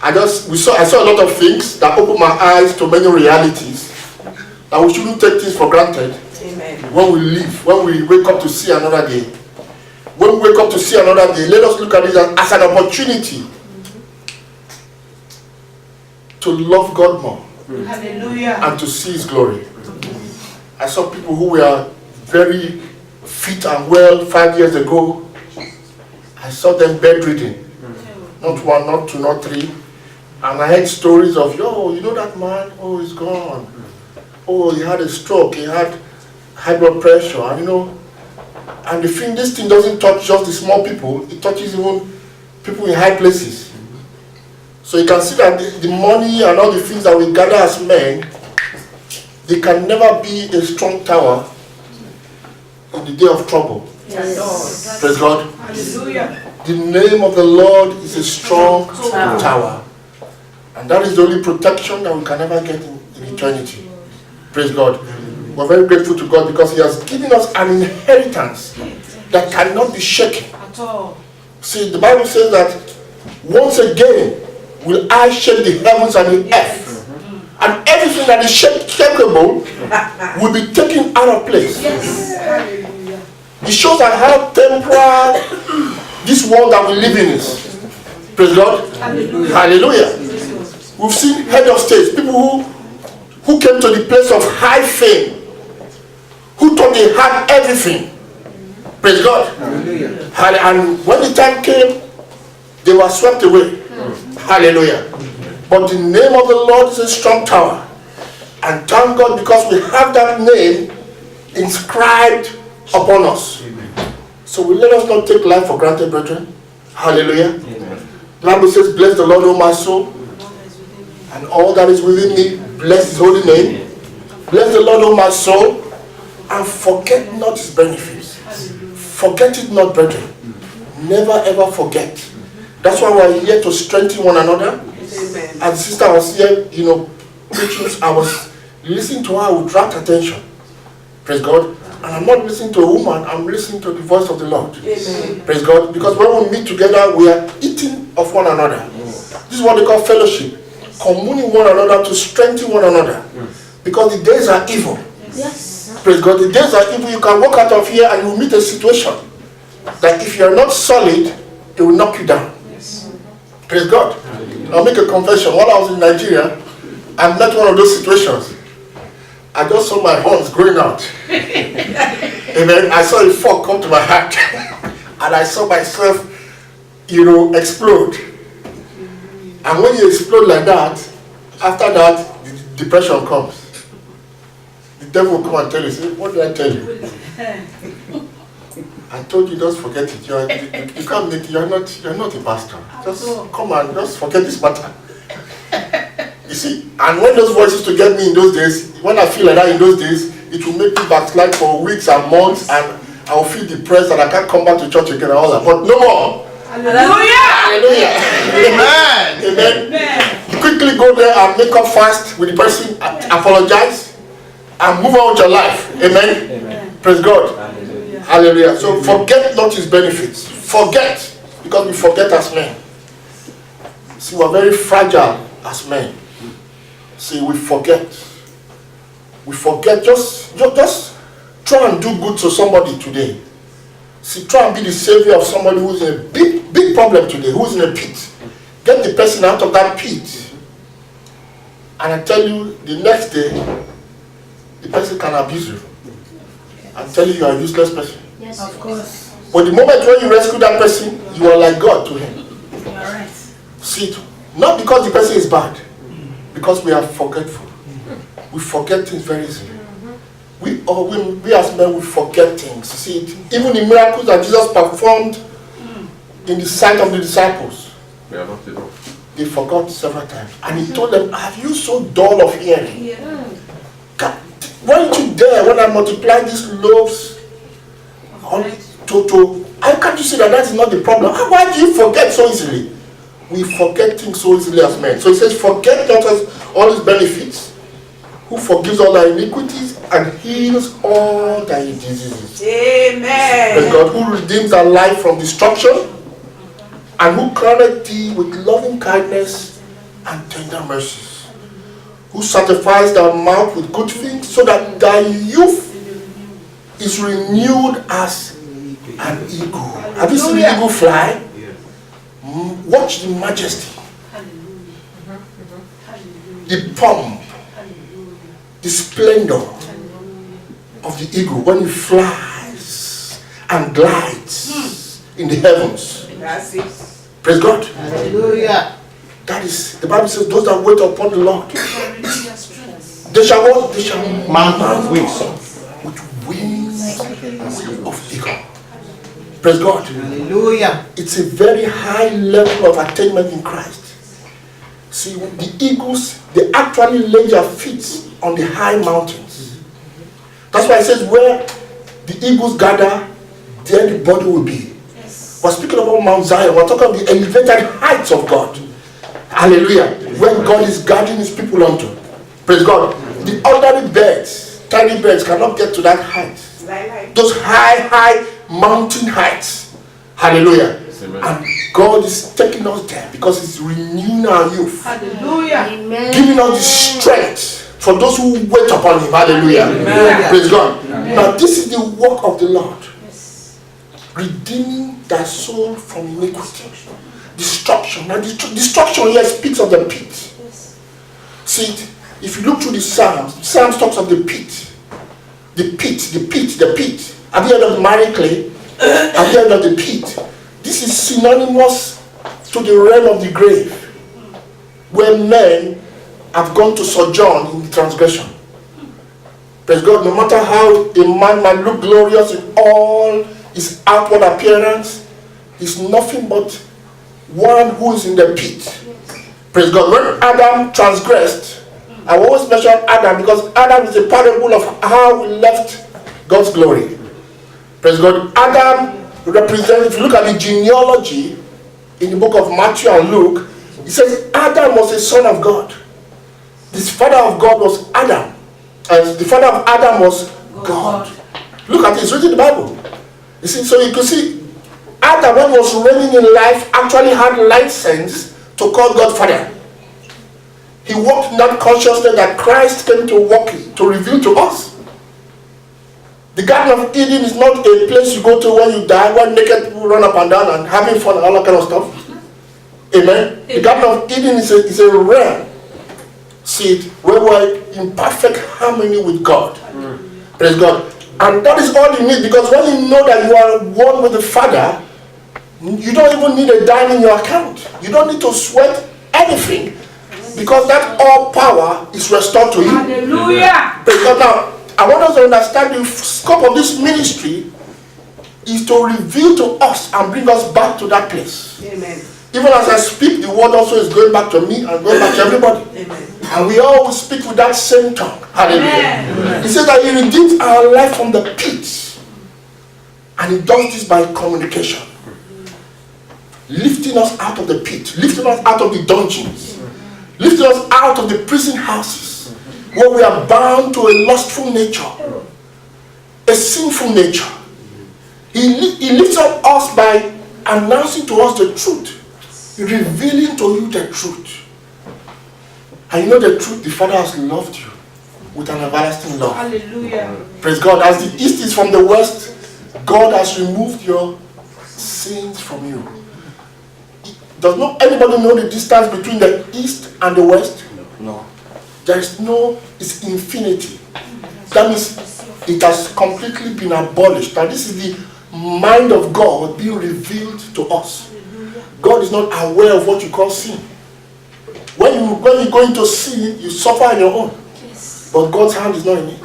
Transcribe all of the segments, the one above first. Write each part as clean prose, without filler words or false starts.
I saw a lot of things that opened my eyes to many realities that we shouldn't take things for granted. Amen. When we live, when we wake up to see another day. When we wake up to see another day, let us look at it as an opportunity to love God more. Hallelujah. And to see His glory. I saw people who were very fit and well 5 years ago. I saw them bedridden. Not one, not two, not three. And I heard stories of, you know that man? Oh, he's gone. Oh, he had a stroke. He had high blood pressure. And and this thing doesn't touch just the small people. It touches even people in high places. So you can see that the money and all the things that we gather as men, they can never be a strong tower in the day of trouble. Yes. Praise God. Hallelujah. The name of the Lord is a strong tower. And that is the only protection that we can ever get in eternity. Praise God. We're very grateful to God because He has given us an inheritance that cannot be shaken. At all. See, the Bible says that once again will I shake the heavens and the earth. And everything that is shakeable will be taken out of place. Yes. It shows that how temporal this world that we live in is. Praise God. Hallelujah. Hallelujah. We've seen head of states, people who came to the place of high fame, who thought they had everything. Praise God. Hallelujah. And when the time came, they were swept away. Hallelujah. But the name of the Lord is a strong tower. And thank God because we have that name inscribed upon us. So we let us not take life for granted, brethren. Hallelujah. The Bible says, bless the Lord, O my soul, and all that is within me, bless His holy name. Bless the Lord, O my soul, and forget not His benefits. Forget it not, brethren. Never ever forget. That's why we're here to strengthen one another. Amen. As the sister was here, preaching, I was listening to her with rapt attention. Praise God. And I'm not listening to a woman, I'm listening to the voice of the Lord. Amen. Praise God. Because when we meet together, we are eating of one another. This is what they call fellowship. Communing one another to strengthen one another. Because the days are evil. Yes. Praise God. The days are evil. You can walk out of here and you will meet a situation that if you are not solid, it will knock you down. Yes. Praise God. I'll make a confession. While I was in Nigeria, I met one of those situations. I just saw my horns growing out. Amen. I saw a fork come to my heart. And I saw myself, explode. And when you explode like that, after that, the depression comes. The devil will come and tell you, say, what did I tell you? I told you, just forget it. You can't make it. You're not a pastor. Just come and just forget this matter. You see, and when those voices to get me in those days, when I feel like that in those days, it will make me backslide for weeks and months, and I will feel depressed and I can't come back to church again and all that. But no more. Hallelujah. Hallelujah. Amen. Amen. Amen. Quickly go there and make up fast with the person, apologize, and move on with your life. Amen. Amen. Praise God. Hallelujah. Hallelujah. So forget not His benefits. Forget, because we forget as men. See, we're very fragile as men. See, we forget. We forget. Just try and do good to somebody today. See, try and be the savior of somebody who's in a big problem today, who's in a pit. Get the person out of that pit. And I tell you, the next day, the person can abuse you. And tell you are a useless person. Yes, of course. But the moment when you rescue that person, you are like God to him. You are right. See it. Not because the person is bad, because we are forgetful. We forget things very easily. We as men, we forget things. See it. Even the miracles that Jesus performed in the sight of the disciples, We are not enough. they forgot several times. And He told them, "Have you so dull of hearing? Yeah. Weren't you there when I multiplied these loaves how can't you see that is not the problem? Why do you forget so easily?" We forget things so easily as men. So He says, forget not all His benefits, who forgives all our iniquities and heals all thy diseases. Amen. The God who redeems our life from destruction and who crowned thee with loving kindness and tender mercies, who satisfies thy mouth with good things, so that thy youth is renewed as an eagle. Have you seen the eagle fly? Watch the majesty, the pomp, the splendor of the eagle when it flies and glides in the heavens. That's it. Praise God. Hallelujah. That is, the Bible says, those that wait upon the Lord, they shall what? They shall mount wings with wings of eagle. Praise God. Hallelujah. It's a very high level of attainment in Christ. See, the eagles, they actually lay their feet on the high mountains. That's why it says, where the eagles gather, there the body will be. We're speaking about Mount Zion. We're talking about the elevated heights of God. Hallelujah. Where God is guarding his people onto. Praise God. The ordinary birds, tiny birds, cannot get to that height. Those high mountain heights. Hallelujah. Amen. And God is taking us there because he's renewing our youth. Hallelujah. Giving us the strength for those who wait upon him. Hallelujah. Amen. Praise God. Now this is the work of the Lord. Redeeming thy soul from iniquity. Destruction. Now destruction here speaks of the pit. See, if you look through the Psalms talks of the pit. The pit, the pit, the pit. Have you heard of Marie Clay? Have you heard of the pit? This is synonymous to the realm of the grave, where men have gone to sojourn in transgression. Praise God. No matter how a man might look glorious in all his outward appearance, is nothing but one who is in the pit. Praise God. When Adam transgressed, I always mention Adam because Adam is a parable of how we left God's glory. Praise God. Adam represents, if you look at the genealogy in the book of Matthew and Luke, it says Adam was a son of God. The father of God was Adam. And the father of Adam was God. Look at it, it's written in the Bible. You see, so you can see Adam, when he was reigning in life, actually had license to call God Father. He walked in that consciousness that Christ came to walk in, to reveal to us. The Garden of Eden is not a place you go to when you die, where naked people run up and down and having fun and all that kind of stuff. Amen. The Garden of Eden is a realm, see it, where we're in perfect harmony with God. Praise God. And that is all you need, because when you know that you are one with the Father, you don't even need a dime in your account. You don't need to sweat anything, because that all power is restored to you. Hallelujah. Praise God. Now, I want us to understand the scope of this ministry is to reveal to us and bring us back to that place. Amen. Even as I speak, the word also is going back to me and going back to everybody. Amen. And we all will speak with that same tongue. Hallelujah. Amen. He says that he redeems our life from the pit. And he does this by communication. Lifting us out of the pit. Lifting us out of the dungeons. Lifting us out of the prison houses, where we are bound to a lustful nature, a sinful nature. He lifts up us by announcing to us the truth, revealing to you the truth. And you know the truth, the Father has loved you with an everlasting love. Hallelujah. Praise God. As the east is from the west, God has removed your sins from you. Does not anybody know the distance between the east and the west? No. There is no, it's infinity. That means it has completely been abolished. Now this is the mind of God being revealed to us. God is not aware of what you call sin. When you go into sin, you suffer on your own. But God's hand is not in it.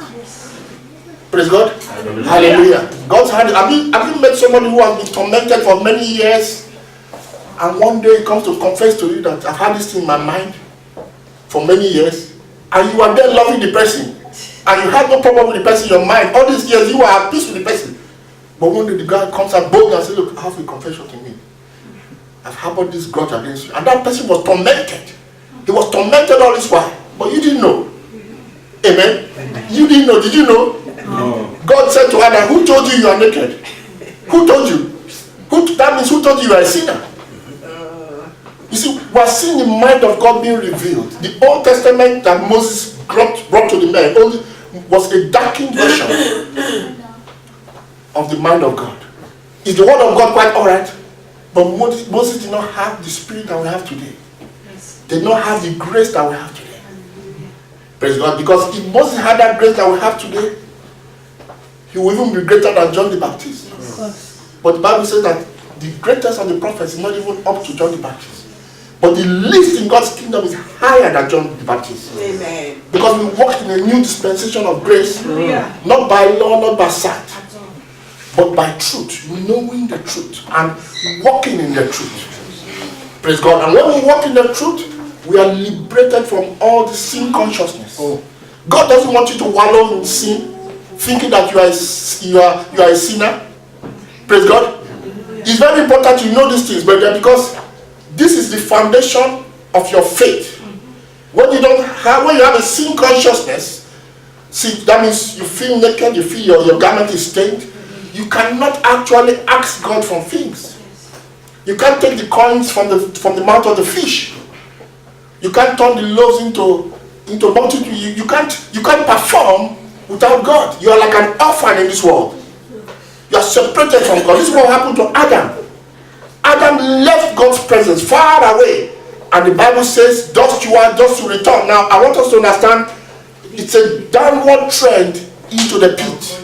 Praise God. Hallelujah. God's hand. Have you met somebody who has been tormented for many years, and one day he comes to confess to you that I've had this thing in my mind for many years, and you are there loving the person, and you had no problem with the person in your mind. All these years you were at peace with the person. But one day the guy comes out bold and says, look, I have a confession to me. I've harbored this grudge against you. And that person was tormented. He was tormented all this while. But you didn't know. Amen? You didn't know. Did you know? No. God said to Adam, who told you you are naked? Who told you? That means who told you you are a sinner? You see, we are seeing the mind of God being revealed. The Old Testament that Moses brought to the men only was a darkened version of the mind of God. Is the word of God quite alright? But Moses did not have the spirit that we have today. Did not have the grace that we have today. Praise God. Because if Moses had that grace that we have today, he will even be greater than John the Baptist. But the Bible says that the greatest of the prophets is not even up to John the Baptist. But the least in God's kingdom is higher than John the Baptist. Amen. Because we walk in a new dispensation of grace, not by law, not by sight, but by truth, knowing the truth and walking in the truth. Praise God. And when we walk in the truth, we are liberated from all the sin consciousness. God doesn't want you to wallow in sin, thinking that you are a sinner. Praise God. It's very important you know these things, brother, because this is the foundation of your faith. When you have a sin consciousness, see, that means you feel naked, you feel your garment is stained. You cannot actually ask God for things. You can't take the coins from the mouth of the fish. You can't turn the loaves into multitude. You can't perform without God. You are like an orphan in this world. You are separated from God. This is what happened to Adam. Adam left God's presence far away. And the Bible says, dust you are, dust you return. Now, I want us to understand, it's a downward trend into the pit.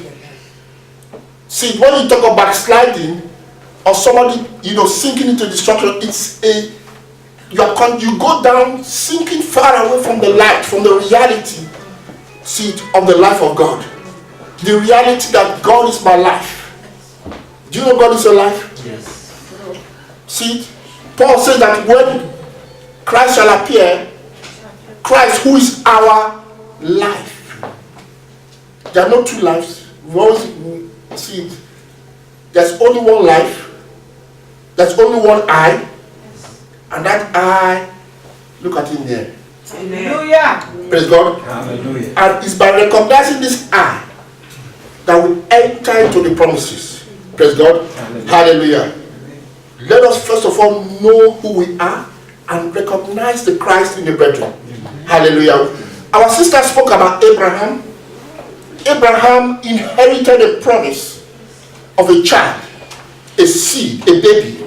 See, when you talk about backsliding, or somebody, sinking into destruction, it's you go down, sinking far away from the light, from the reality, see, of the life of God. The reality that God is my life. Do you know God is your life? Yes. See, Paul says that when Christ shall appear, Christ who is our life. There are no two lives. We always see it. There's only one life. There's only one I. And that I, look at him there. Hallelujah. Praise God. Hallelujah. And it's by recognizing this I that we enter into the promises. Praise God. Hallelujah. Let us first of all know who we are and recognize the Christ in the brethren. Hallelujah. Our sister spoke about Abraham. Abraham inherited a promise of a child, a seed, a baby.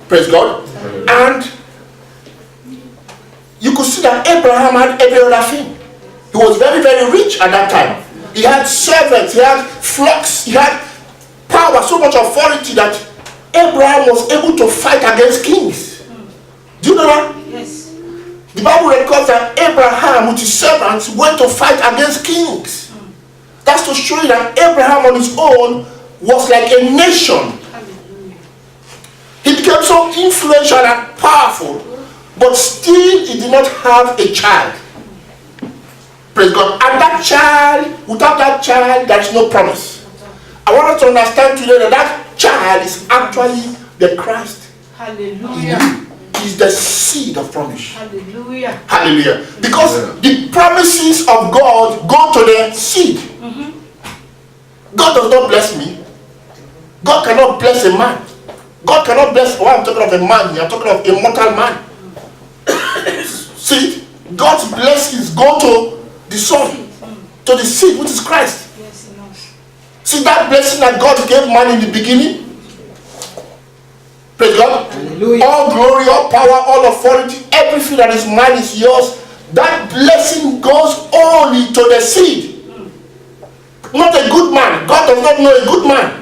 Praise God. And you could see that Abraham had every other thing. He was very, very rich at that time. He had servants, he had flocks, he had power, so much authority that Abraham was able to fight against kings. Do you know that? Yes. The Bible records that Abraham with his servants went to fight against kings. That's to show you that Abraham on his own was like a nation. He became so influential and powerful, but still he did not have a child. Praise God. And that child, without that child, there is no promise. I want us to understand today that that child is actually the Christ. Hallelujah. Is the seed of promise. Hallelujah. Hallelujah. Because the promises of God go to the seed. God does not bless me. God cannot bless a man. God cannot bless, I'm talking of a man here, I'm talking of a mortal man. See, God's blessings go to the son, to the seed, which is Christ. Yes, he knows. See that blessing that God gave man in the beginning? Praise God. Hallelujah. All glory, all power, all authority, everything that is mine is yours. That blessing goes only to the seed. Not a good man. God does not know a good man.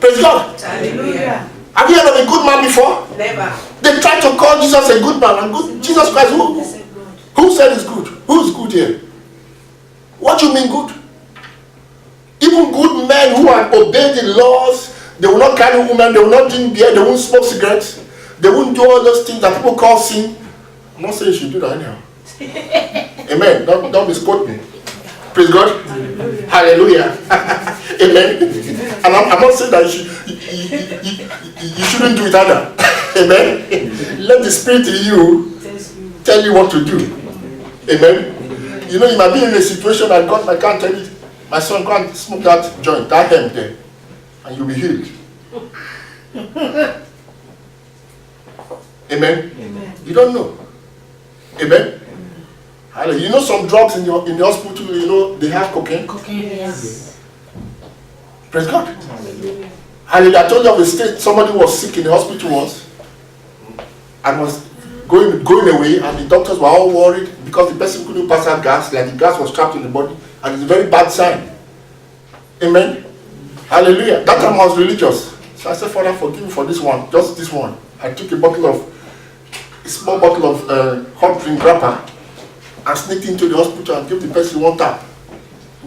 Praise God. Hallelujah. Have you heard of a good man before? Never. They tried to call Jesus a good man. And good, Jesus Christ, who said is good? Who is good here? What do you mean good? Even good men who have obeyed the laws, they will not carry women, they will not drink beer, they won't smoke cigarettes, they won't do all those things that people call sin. I'm not saying you should do that anyhow. Amen. Don't misquote me. Praise God. Hallelujah. Amen. And I'm not saying that you shouldn't do it either. Amen. Let the Spirit in you tell you what to do. Amen. You know, you might be in a situation that God might can't tell you, my son, go and smoke that joint, that hemp there, and you'll be healed. Amen. Amen. You don't know. Amen. Hallelujah. You know some drugs in the hospital, you know, they have cocaine. Cocaine, yes. Praise God. Hallelujah. I told you of a state somebody was sick in the hospital once and was going away, and the doctors were all worried because the person couldn't pass out gas, like the gas was trapped in the body, and it's a very bad sign. Amen. Hallelujah. That time I was religious. So I said, Father, forgive me for this one, just this one. I took a small bottle of hot drink wrapper and sneaked into the hospital and gave the person one tap.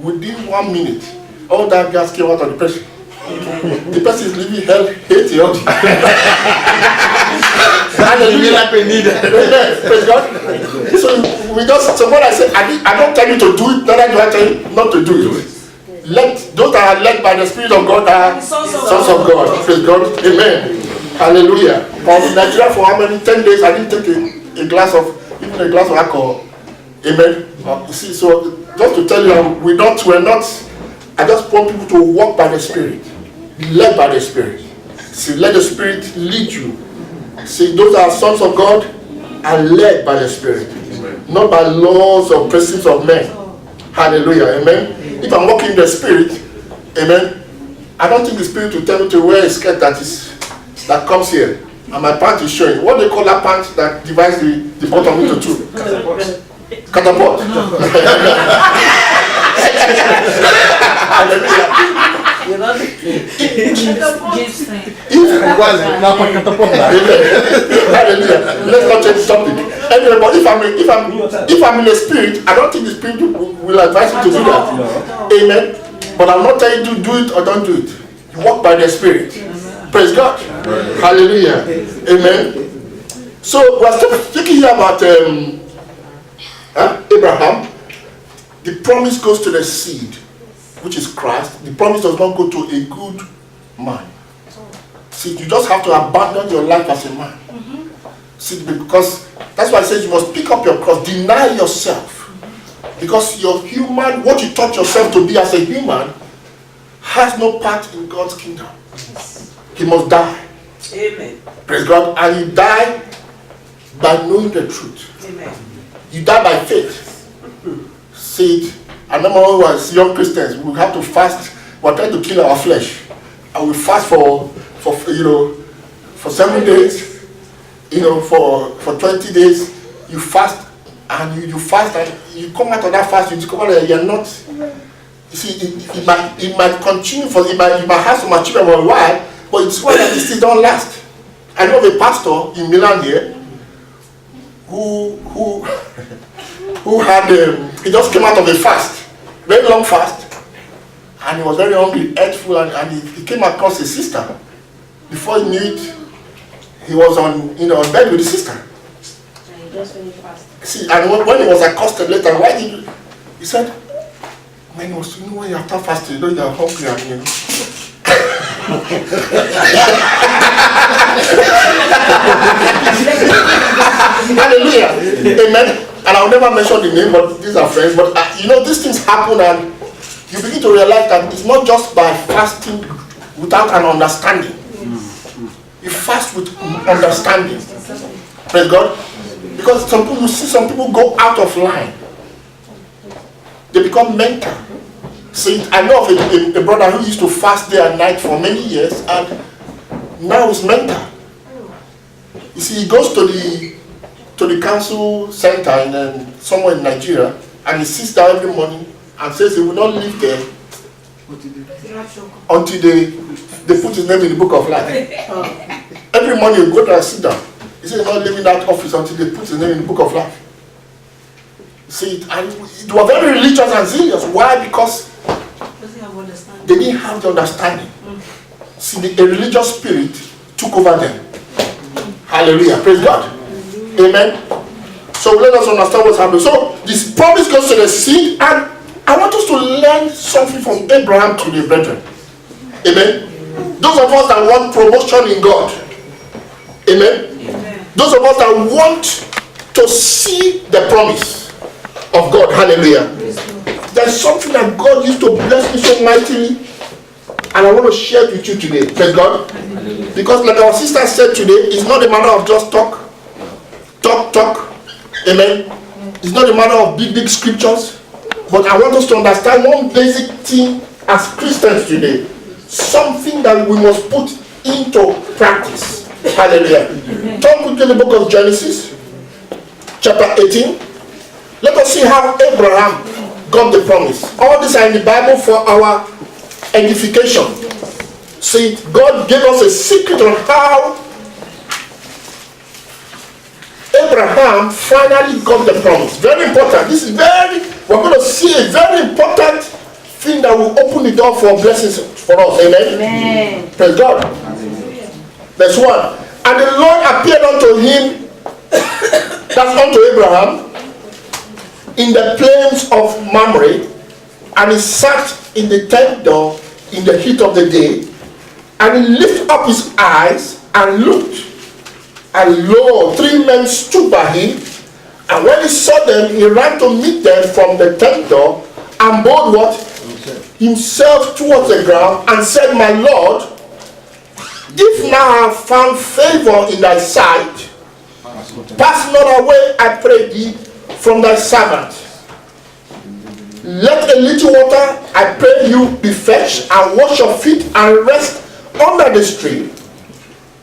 Within 1 minute, all that gas came out of the person. The person is living hell, hate the other. Hallelujah. Praise God. So when I say, I don't tell you to do it, neither do I tell you not to do it. Those that are led by the Spirit of God are sons of God. Praise God. Amen. Hallelujah. I was in Nigeria for how many? 10 days. I didn't take a glass of alcohol. Amen. You see, so just to tell you, we're not. I just want people to walk by the Spirit, be led by the Spirit. See, let the Spirit lead you. See, those that are sons of God are led by the Spirit, not by laws or principles of men. Hallelujah. Amen. If I'm walking in the Spirit, amen, I don't think the Spirit will tell me to wear a skirt that comes here and my pant is showing. What they call that pant that divides the bottom into two? Catapult. You know the gives thing. Hallelujah. Let's not change the topic. Anyway, but if I'm in the Spirit, I don't think the Spirit will advise you to do that. Amen. But I'm not telling you to do it or don't do it. You walk by the Spirit. Praise God. Hallelujah. Amen. So we're still speaking here about Abraham. The promise goes to the seed, which is Christ. The promise does not go to a good man. See, you just have to abandon your life as a man. See, because that's why I said you must pick up your cross, deny yourself. Because you're human, what you taught yourself to be as a human has no part in God's kingdom. He must die. Amen. Praise God. And you die by knowing the truth. Amen. You die by faith. See, I remember when we were young Christians, we have to fast. We're trying to kill our flesh. And we fast for 7 days. For 20 days, you fast and you fast and you come out of that fast, you discover that you're not. You see, it might continue you might have some achievement for a while, but it's why that this thing don't last. I know of a pastor in Milan here who had he just came out of a fast, very long fast, and he was very hungry, ate full, and he came across a sister. Before he knew it, he was on bed with the sister. And he just very fast. See, and when he was accosted later, why did you? He said, when he was, when you after fasting, you're hungry and Hallelujah. Amen. And I'll never mention the name, but these are friends. But these things happen, and you begin to realize that it's not just by fasting without an understanding. You fast with understanding. Praise God. Because you see some people go out of line. They become mental. See, I know of a brother who used to fast day and night for many years, and now he's mental. You see, he goes to the council center somewhere in Nigeria, and he sits down every morning and says he will not leave there until they put his name in the book of life. Every morning you go there and sit down. He says he's not leaving that office until they put his name in the book of life. See, it was very religious and serious. Why? Because they didn't have the understanding. See, the religious spirit took over them. Hallelujah. Praise God. Amen. So let us understand what's happening. So this promise goes to the seed, and I want us to learn something from Abraham to the brethren. Amen. Those of us that want promotion in God. Amen. Amen. Those of us that want to see the promise of God. Hallelujah. There's something that God used to bless me so mightily, and I want to share it with you today. Praise God. Because like our sister said today, it's not a matter of just talk, talk. Amen. It's not a matter of big scriptures, but I want us to understand one basic thing as Christians today. Something that we must put into practice. Hallelujah. Turn quickly to the book of Genesis, chapter 18. Let us see how Abraham got the promise. All these are in the Bible for our edification. See, God gave us a secret on how Abraham finally got the promise. Very important. We're going to see a very important thing that will open the door for blessings for us. Amen? Amen. Praise God. Verse 1. And the Lord appeared unto him, that's unto Abraham, in the plains of Mamre, and he sat in the tent door in the heat of the day, and he lifted up his eyes and looked, and lo, 3 men stood by him, and when he saw them, he ran to meet them from the tent door, and bowed what? Himself towards the ground, and said, My Lord, if now I have found favor in thy sight, pass not away, I pray thee, from thy servant. Let a little water, I pray you, be fetched, and wash your feet, and rest under this tree.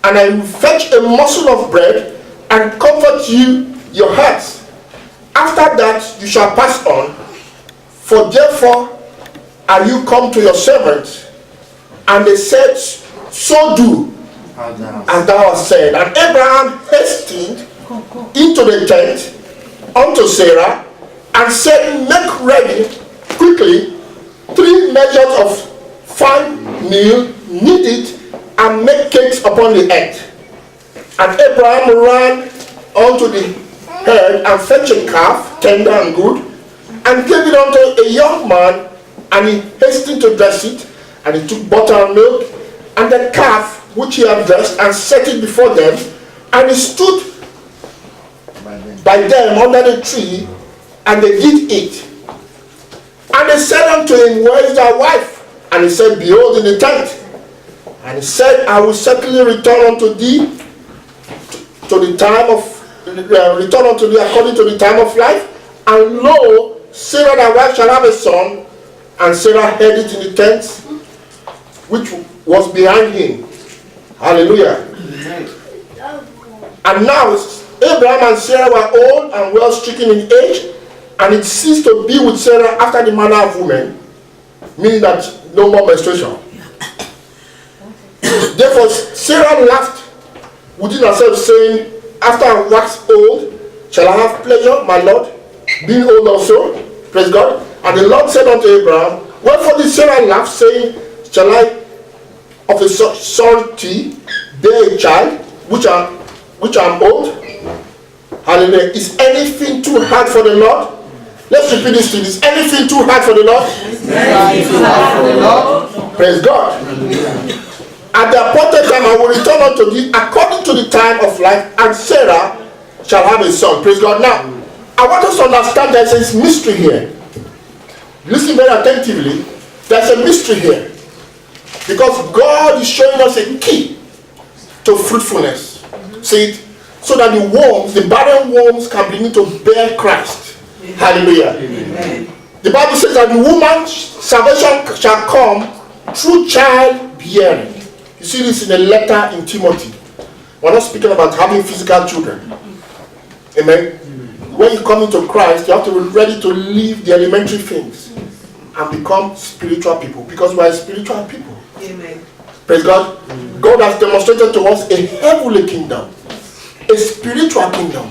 And I will fetch a morsel of bread, and comfort you your hearts. After that you shall pass on, for therefore are you come to your servant. And they said, So do, as thou hast said. And Abraham hastened into the tent unto Sarah, and said, Make ready quickly 3 measures of fine meal, knead it, and make cakes upon the earth. And Abraham ran unto the herd, and fetched a calf, tender and good, and gave it unto a young man, and he hastened to dress it. And he took butter and milk, and the calf which he had dressed, and set it before them. And he stood by them under the tree, and they did eat. And they said unto him, Where is thy wife? And he said, Behold, in the tent. And he said, I will certainly return unto thee return unto thee according to the time of life. And lo, Sarah thy wife shall have a son. And Sarah hid it in the tent which was behind him. Hallelujah. And now Abraham and Sarah were old and well stricken in age, and it ceased to be with Sarah after the manner of women, meaning that no more menstruation. Therefore Sarah laughed within herself, saying, After I wax old, shall I have pleasure, my Lord, being old also? Praise God. And the Lord said unto Abraham, Wherefore did Sarah laugh, saying, Shall I of a surety bear a child, which I am old? Hallelujah. Is anything too hard for the Lord? Let's repeat this thing. Is anything too hard for the Lord? Praise God. At the appointed time I will return unto thee according to the time of life, and Sarah shall have a son. Praise God. Now, I want us to understand there is a mystery here. Listen very attentively. There's a mystery here. Because God is showing us a key to fruitfulness. See it? So that the worms, the barren worms, can begin to bear Christ. Amen. Hallelujah. Amen. The Bible says that the woman's salvation shall come through childbearing. You see this in a letter in Timothy. We're not speaking about having physical children. Amen. When you come into Christ, you have to be ready to leave the elementary things and become spiritual people, because we are spiritual people. Amen. Praise God. God has demonstrated to us a heavenly kingdom, a spiritual kingdom.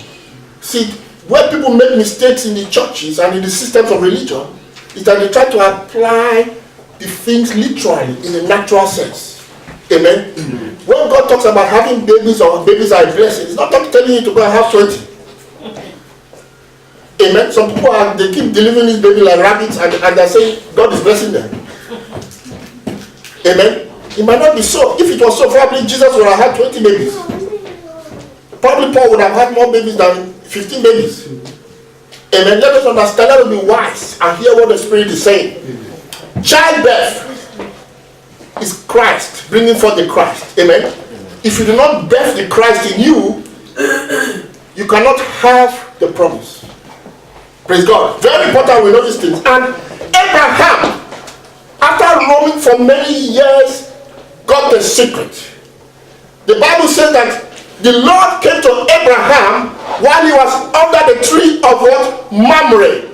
See, where people make mistakes in the churches and in the systems of religion is that they try to apply the things literally in a natural sense. Amen. When God talks about having babies or babies are a blessing, it's not telling you to go and have 20. Amen. Some people they keep delivering this baby like rabbits, and they're saying God is blessing them. Amen. It might not be so. If it was so, probably Jesus would have had 20 babies. Probably Paul would have had more babies than 15 babies. Amen. Let us understand. Let us be wise and hear what the Spirit is saying. Childbirth is Christ, bringing forth the Christ. Amen. If you do not birth the Christ in you, you cannot have the promise. Praise God. Very important we know these things. And Abraham, after roaming for many years, got the secret. The Bible says that the Lord came to Abraham while he was under the tree of what? Mamre.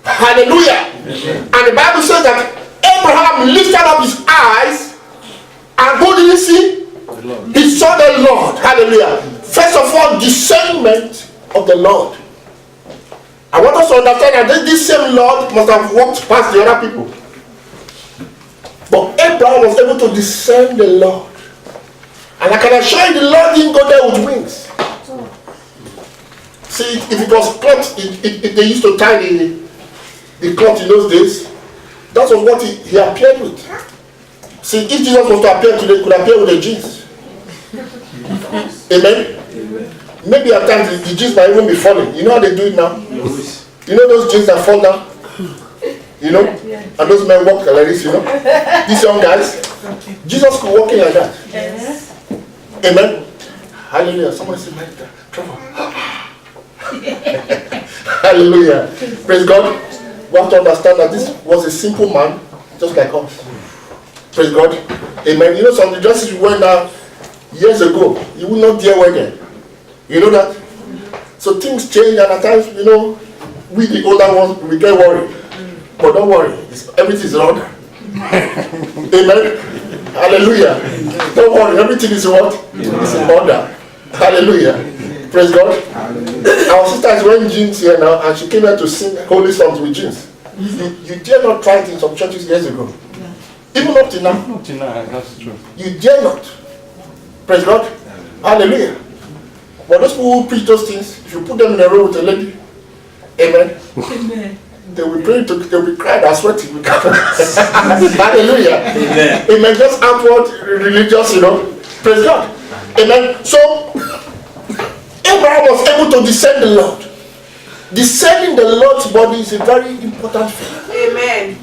Hallelujah. And the Bible says that Abraham lifted up his eyes, and who did he see? He saw the Lord. Hallelujah. First of all, discernment of the Lord. I want us to understand that this same Lord must have walked past the other people. But Abraham was able to discern the Lord. And I can assure you the Lord didn't go there with wings. See, if it was cloth, they used to tie the cloth in those days. That was what he appeared with. See, if Jesus was to appear today, he could appear with the jeans. Amen? Maybe at times the jeans might even be falling. You know how they do it now? You know those jeans that fall down? You know? And those men walk like this, you know? These young guys. Jesus could walk in like that. Yes. Amen? Hallelujah. Someone say, man, trouble. Hallelujah. Praise God. We have to understand that this was a simple man, just like us. Praise God. Amen. You know some of the dresses we wear now, years ago, you would not dare wear them. You know that? So things change, and at times, you know, we the older ones, we get worried. But don't worry, everything is in order. Amen. Hallelujah. Don't worry, everything is what? It's in order. Hallelujah. Praise God. Our sister is wearing jeans here now, and she came here to sing holy songs with jeans. You dare not try it in some churches years ago. Even up to now. Up to now, that's true. You dare not. Praise God. Hallelujah. But those people who preach those things, if you put them in a row with a lady, amen. Amen. They will pray, they will cry, they're sweating. Hallelujah. Amen. Amen. Just outward religious, you know. Praise God. Amen. So Abraham was able to discern the Lord. Discerning the Lord's body is a very important thing. Amen.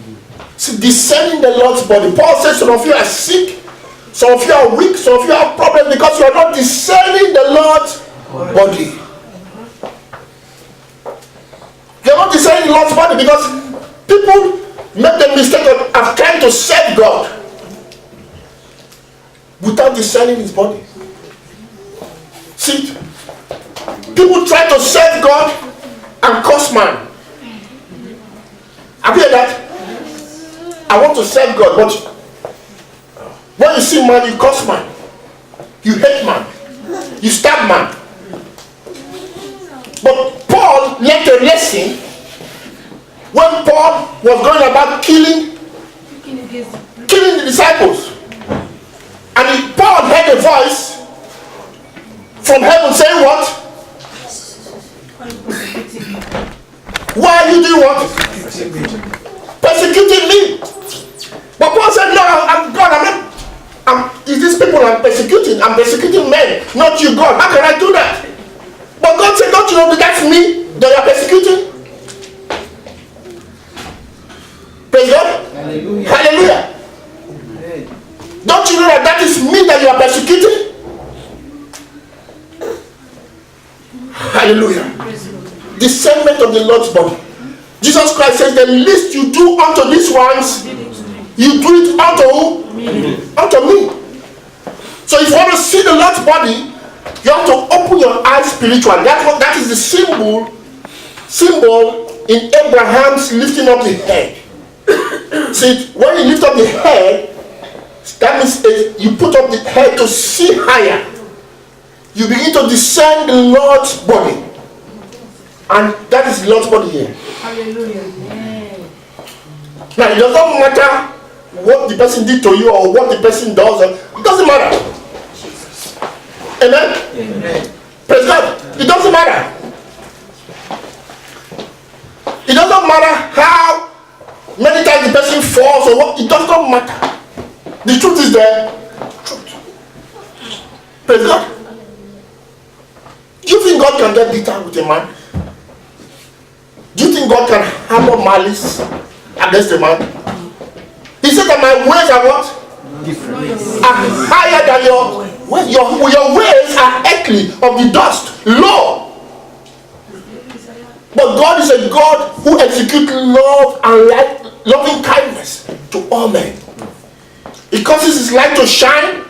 See, discerning the Lord's body. Paul says some of you are sick, some of you are weak, some of you have problems because you are not discerning the Lord's body. You are not discerning the Lord's body because people make the mistake of trying to serve God without discerning his body. See, people try to serve God and curse man. Have you heard that? I want to serve God, but when you see man, you curse man. You hate man. You stab man. But Paul learned a lesson when Paul was going about killing the disciples. And Paul heard a voice from heaven saying what? Why are you doing what? Persecuting me. But Paul said, no, I'm God. It's these people I'm persecuting. I'm persecuting men, not you, God. How can I do that? But God said, don't you know that that's me that you're persecuting? Praise God. Hallelujah. Hallelujah. Don't you know that that is me that you are persecuting? Hallelujah. Discernment of the Lord's body. Jesus Christ says, the least you do unto these ones, you do it unto who? Me. Unto me. So if you want to see the Lord's body, you have to open your eyes spiritually. That is the symbol in Abraham's lifting up the head. See, when you lift up the head, that means you put up the head to see higher. You begin to discern the Lord's body. And that is the Lord's body here. Hallelujah. Now, it does not matter what the person did to you or what the person does. It doesn't matter. Amen? Amen. Praise God. It doesn't matter. It doesn't matter how many times the person falls or what. It does not matter. The truth is there. Truth. Praise God. Do you think God can get bitter with a man? Do you think God can harbor malice against a man? He said that my ways are what? Different. Are higher than your When your ways are earthly, of the dust, low. But God is a God who executes love and loving kindness to all men. He causes his light to shine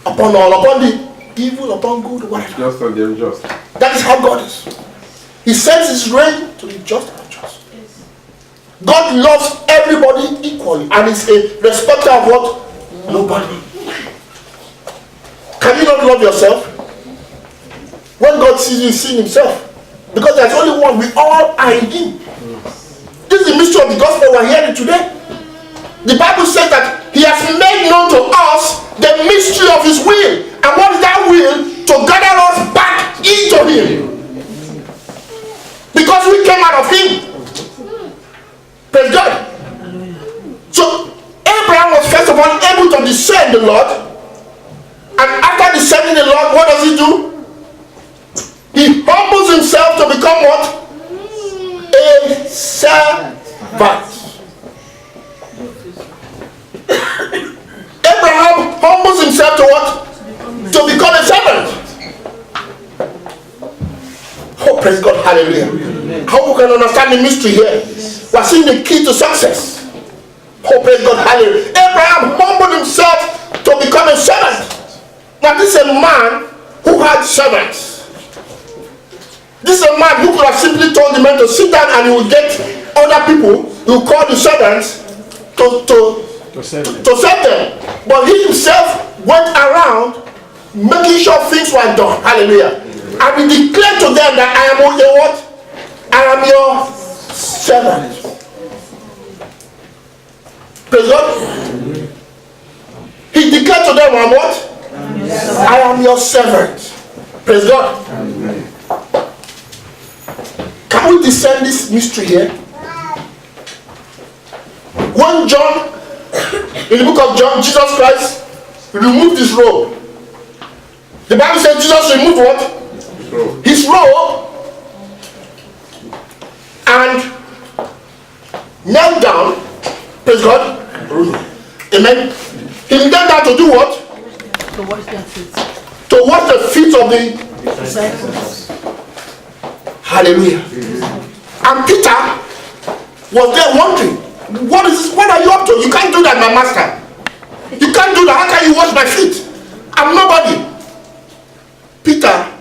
upon all, upon the evil, upon good, whatever. Just on the unjust. That is how God is. He sends his rain to the just and unjust. God loves everybody equally and is a respecter of what? Nobody. Can you not love yourself? When God sees you, he sees himself. Because there's only one. We all are in him. This is the mystery of the gospel we're hearing today. The Bible says that he has made known to us the mystery of his will. And what is that will? To gather us back into him. Because we came out of him. Praise God. So Abraham was first of all able to discern the Lord. And after discerning the Lord, what does he do? He humbles himself to become what? A servant. Abraham humbles himself to what? To become a servant. Oh, praise God, hallelujah. How we can understand the mystery here? We're seeing the key to success. Oh, praise God, hallelujah. Abraham humbled himself to become a servant. Now, this is a man who had servants. This is a man who could have simply told the man to sit down and he would get other people who call the servants to serve them. But he himself went around making sure things were done. Hallelujah. And he declared to them that I am your what? I am your servant. Praise God. He declared to them, I am what? I am your servant. Praise God. Can we discern this mystery here? When John, in the book of John, Jesus Christ removed his robe. The Bible says Jesus removed what? His robe and knelt down. Praise God. Amen. He knelt down to do what? To wash their feet. To wash the feet of the Disciples. Hallelujah. And Peter was there wondering, what is this? What are you up to? You can't do that, my master. You can't do that. How can you wash my feet? I'm nobody. Peter,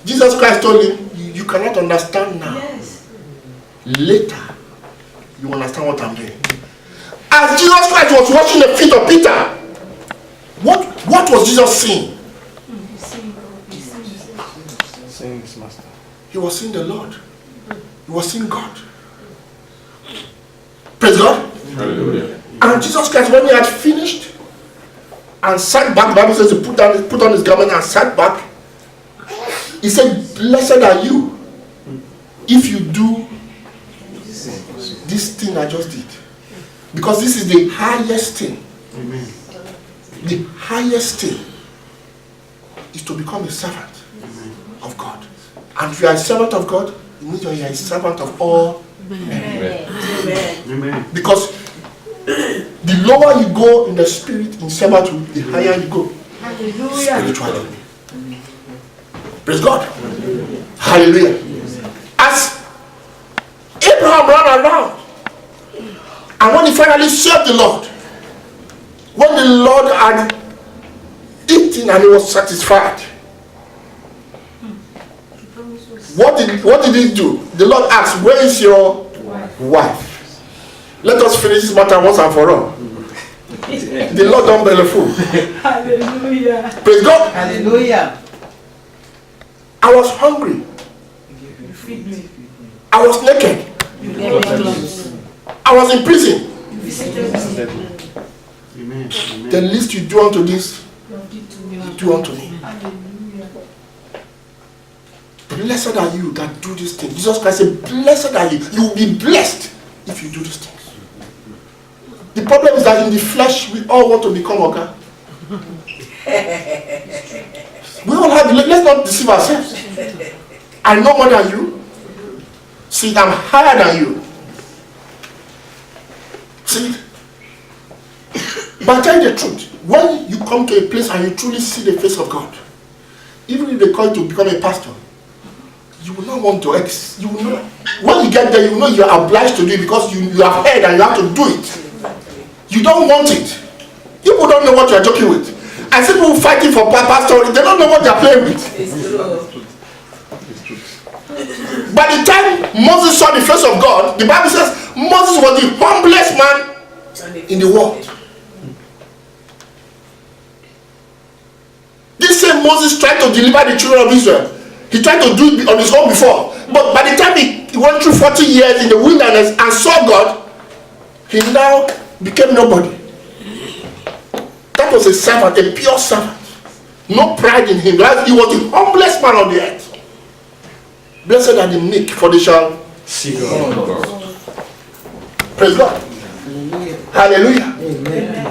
Jesus Christ told him, you cannot understand now. Yes. Later, you understand what I'm doing. As Jesus Christ was washing the feet of Peter, what was Jesus seeing? Saying his master. He was seeing the Lord. He was seeing God. Praise God. Hallelujah. And Jesus Christ, when he had finished and sat back, the Bible says he put on his garment and sat back. He said, blessed are you if you do this thing I just did. Because this is the highest thing. Amen. The highest thing is to become a servant of God. And if you are a servant of God, it means you are a servant of all men. Amen. Because the lower you go in the spirit, in servanthood, the higher you go spiritually. Praise God. Hallelujah. As Abraham ran around, and when he finally served the Lord, when the Lord had eaten and he was satisfied, what did he do? The Lord asked, where is your wife? Let us finish this matter once and for all. The Lord don't belly full. Hallelujah. Praise God. Hallelujah. I was hungry. You feed me. I was naked. You gave me clothes. I was in prison. You visited me. Amen. The least you do unto this, You did to me. you do unto me. Hallelujah. Blessed are you that do this thing. Jesus Christ said, blessed are you. You will be blessed if you do these things. The problem is that in the flesh, we all want to become Oga. We all have, let's not deceive ourselves. I know more than you. See, I'm higher than you. See, but tell you the truth. when you come to a place and you truly see the face of God, even if they call you to become a pastor, you will not want to you will not, when you get there, you know you are obliged to do it because you have heard and you have to do it. You don't want it. People don't know what you are joking with. I see people fighting for pastor, they don't know what they are playing with. It's true. By the time Moses saw the face of God, the Bible says Moses was the humblest man in the world. This same Moses tried to deliver the children of Israel. He tried to do it on his own before. But by the time he went through 40 years in the wilderness and saw God, he now became nobody. That was a servant, a pure servant. No pride in him. He was the humblest man on the earth. Blessed are the meek, for they shall See God. praise God. Hallelujah. Amen.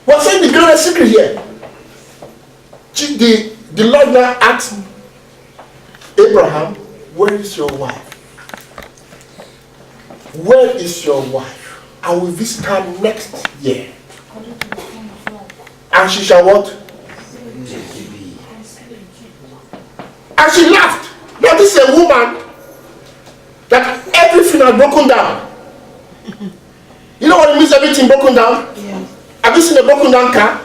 What's saying the greatest secret here? The Lord now asked Abraham, where is your wife? Where is your wife? I will visit her next year. And she shall what? And she laughed. Now this is a woman that everything had broken down. You know what it means, everything broken down? Yes. Have you seen a broken down car?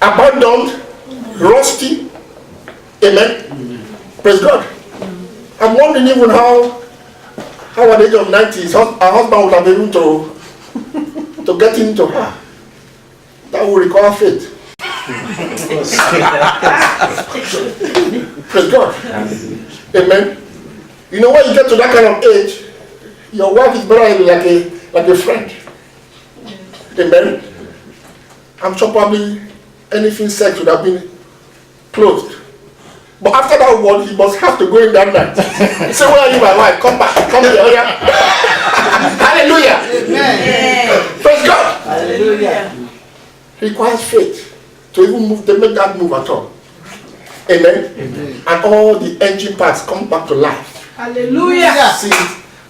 Abandoned, rusty. Amen. Praise God. I'm wondering even how at the age of 90, her husband would have been able to get into her. That would require faith. Praise God. Amen. You know, when you get to that kind of age, your wife is better like a friend. Amen. I'm sure probably anything sex would have been closed. But after that word, he must have to go in that night. Say, where are you, my wife? Come back. Come here. Oh, yeah. Hallelujah. Amen. Praise God. Hallelujah. It requires faith to even move, to make that move at all. Amen. Amen. And all the engine parts come back to life. Hallelujah. See,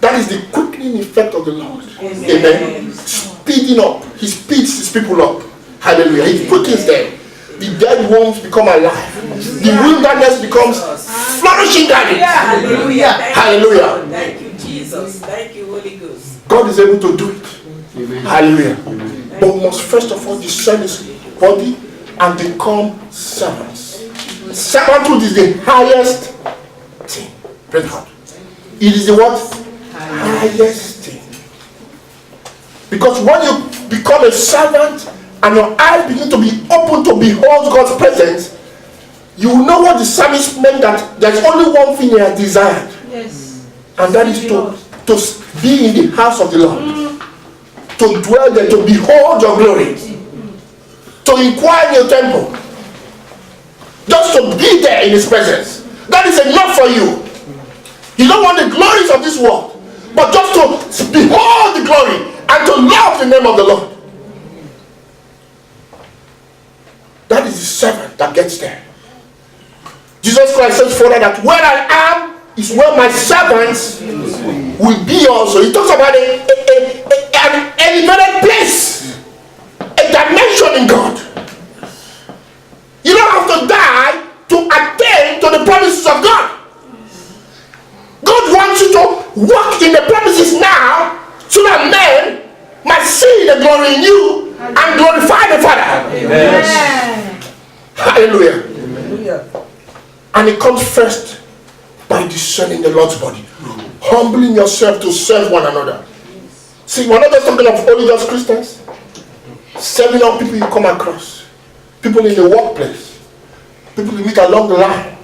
that is the quickening effect of the Lord. Amen. Amen. Speeding up. He speeds his people up. Hallelujah. He quickens them. The dead ones become alive. The wilderness becomes flourishing garden. Hallelujah. Hallelujah. Thank you, Jesus. Thank you, Holy Ghost. God is able to do it. Amen. Hallelujah. Amen. But we must first of all discern his body and become servants. Servanthood is the highest thing. Praise God. It is the what? Highest thing. Because when you become a servant and your eyes begin to be open to behold God's presence, you will know what the psalmist meant, that there's only one thing he has desired. Yes. And that is to be in the house of the Lord. To dwell there, to behold your glory. To inquire in your temple. Just to be there in his presence. That is enough for you. You don't want the glories of this world, but just to behold the glory and to love the name of the Lord. That is the servant that gets there. Jesus Christ says further that where I am is where my servants will be also. He talks about an elevated place, a dimension in God. You don't have to die to attain to the promises of God. God wants you to walk in the promises now so that men might see the glory in you and glorify the Father. Amen. Hallelujah. Hallelujah. And it comes first by discerning the Lord's body. Humbling yourself to serve one another. See, we're not just talking of only just Christians. Serving all people you come across. People in the workplace. People you meet along the line.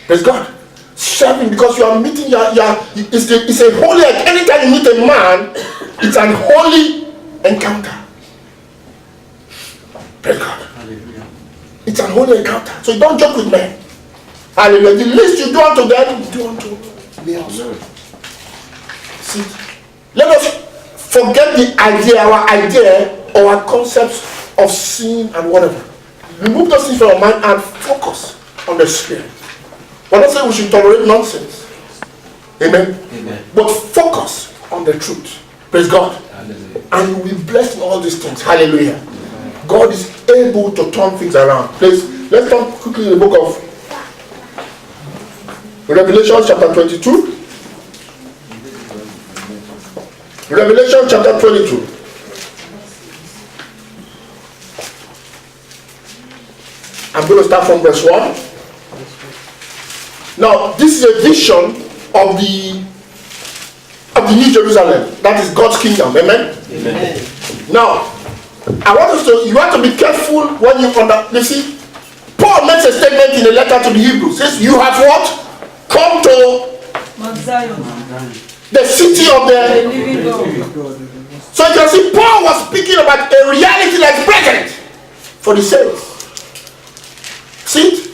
Praise God. Serving because you are meeting, it's a holy, anytime you meet a man, it's an holy encounter. Praise God. Hallelujah. It's an holy encounter. So you don't joke with men. Hallelujah. The least you do unto them, you do unto me also. See, let us forget the idea, our idea, or our concepts of sin and whatever. Remove those things from our mind and focus on the Spirit. We're not saying we should tolerate nonsense. Amen. Amen. But focus on the truth. Praise God. Hallelujah. And you will be blessed in all these things. Hallelujah. God is able to turn things around. Please, let's turn quickly to the book of Revelation chapter 22. Revelation chapter 22. I'm going to start from verse 1. Now, this is a vision of the New Jerusalem. That is God's kingdom. Amen? Amen. Now, you have to be careful when you see, Paul makes a statement in a letter to the Hebrews. Says, you have what? Come to Mount Zion, the city of the the... living God. So you can see Paul was speaking about a reality that's present for the saints. See?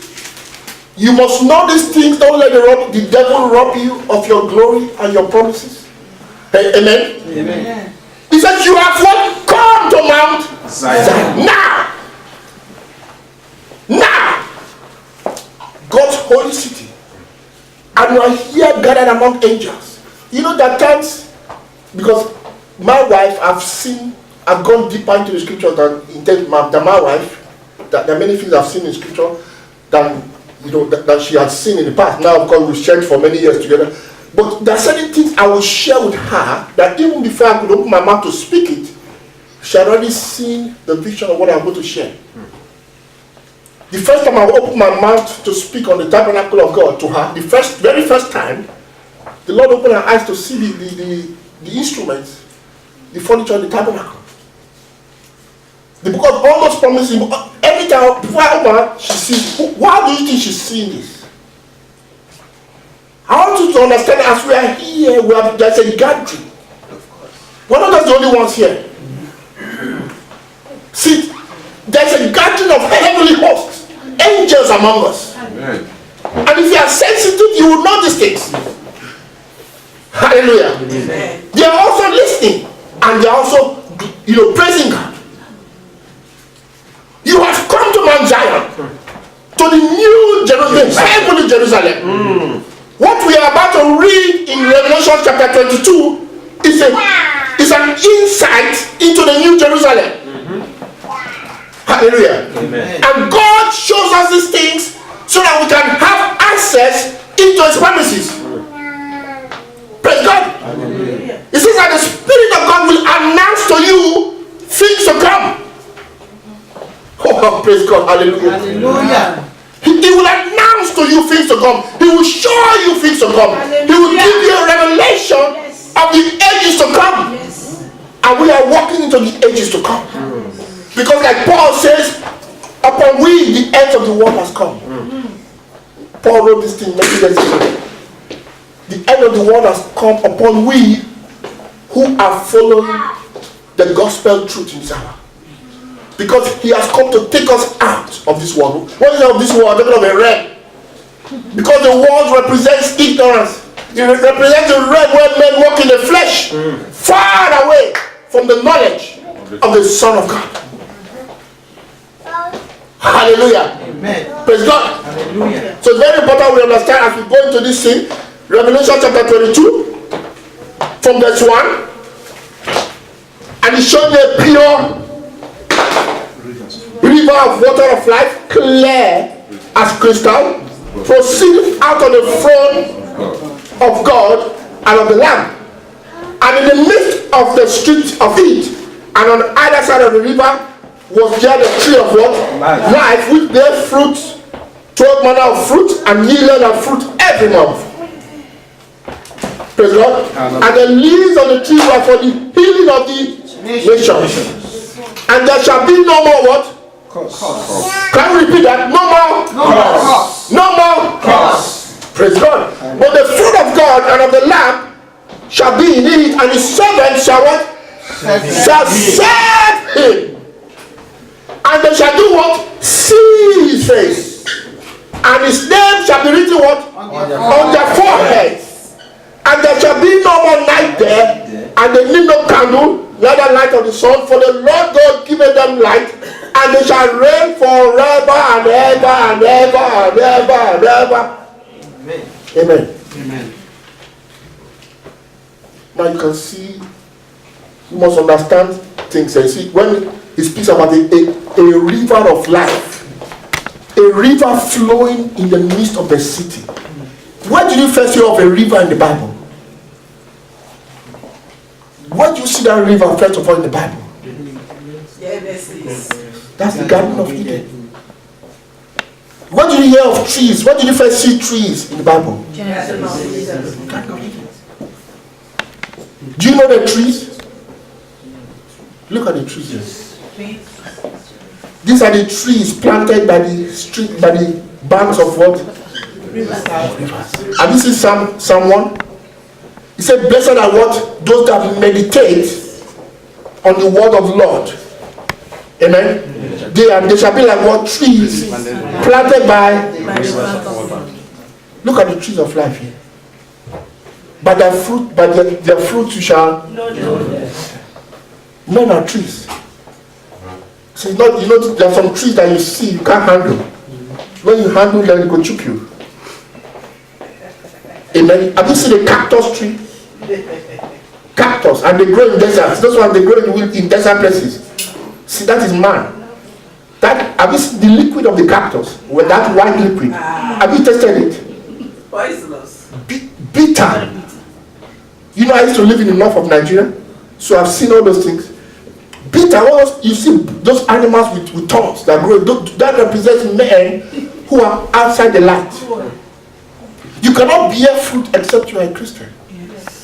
You must know these things. Don't let the devil rob you of your glory and your promises. Amen? Amen. He says, you have what? Come to Mount Zion. Now, God's holy city. And we are here gathered among angels. You know that times, because my wife, I've gone deeper into the scripture than my wife. That there are many things I've seen in scripture than that she had seen in the past. Now, of course, we've shared for many years together. But there are certain things I will share with her that even before I could open my mouth to speak it, she had already seen the vision of what I'm going to share. The first time I opened my mouth to speak on the tabernacle of God to her, very first time, the Lord opened her eyes to see the instruments, the furniture in the tabernacle. The book of Amos promised him, every time before I open her, she sees. Why do you think she's seeing this? I want you to understand, as we are here, there's a gathering. We're not just the only ones here. See, there's a gathering of heavenly hosts, angels among us. Amen. And if you are sensitive, you will know these things. Hallelujah. Amen. They are also listening, and they are also, praising God. You have come to Mount Zion, to the new Jerusalem, heavenly Jerusalem. What we are about to read in Revelation chapter 22 is an insight into the new Jerusalem. Hallelujah. Amen. And God shows us these things so that we can have access into His promises. Praise God. Hallelujah. It says that the Spirit of God will announce to you things to come. Oh, praise God. Hallelujah. Hallelujah. He will announce to you things to come. He will show you things to come. Hallelujah. He will give you a revelation of the ages to come. Yes. And we are walking into the ages to come. Because like Paul says, upon we the end of the world has come. Paul wrote this thing many years ago. The end of the world has come upon we who are following the gospel truth in this hour. Because He has come to take us out of this world. What is out of this world? I'm talking of a realm. Because the world represents ignorance. It represents a realm where men walk in the flesh, far away from the knowledge of the Son of God. Hallelujah. Amen. Praise God. Hallelujah. So it's very important we understand as we go into this thing. Revelation chapter 22, from verse 1. And He's showing a pure river of water of life, clear as crystal, proceeding out of the throne of God and of the Lamb. And in the midst of the street of it, and on either side of the river, was there the tree of what? Life, which bare fruit, 12 manner of fruit, and yielded of fruit every month. Praise God. And the leaves of the tree were for the healing of the nations. And there shall be no more what? Can you repeat that? No more. No more. Praise God. But the fruit of God and of the Lamb shall be in it, and His servants shall what? Shall serve Him. And they shall do what? See His face. And His name shall be written what? On their foreheads. And there shall be no more night there, and they need no candle, neither light of the sun, for the Lord God giveth them light, and they shall reign forever and ever and ever and ever and ever. Amen. Amen. Amen. Now you can see, you must understand things. You see, when he speaks about the a river of life, a river flowing in the midst of the city. Where did you first hear of a river in the Bible? Where do you see that river first of all in the Bible? Genesis. That's the Garden of Eden. Where did you hear of trees? Where did you first see trees in the Bible? Garden of Eden. Garden of Eden. Do you know the trees? Look at the trees here. These are the trees planted by the street, by the banks of what? Rivers. Have you seen Psalm 1? He said, blessed are what? Those that meditate on the word of the Lord. Amen? They shall be like what? Trees planted by. Look at the trees of life here. By their fruit, by their fruit you shall. Men are trees. So there are some trees that you see you can't handle. When you handle them, it will choke you. Amen. Have you seen a cactus tree? Cactus, and they grow in deserts. Those ones they grow in desert places. See, that is man. That, have you seen the liquid of the cactus? With that white liquid. Have you tasted it? Poisonous. Bitter. You know, I used to live in the north of Nigeria, so I've seen all those things. Bitter. You see those animals with tongues that grow. That represents men who are outside the light. You cannot bear fruit except you are a Christian.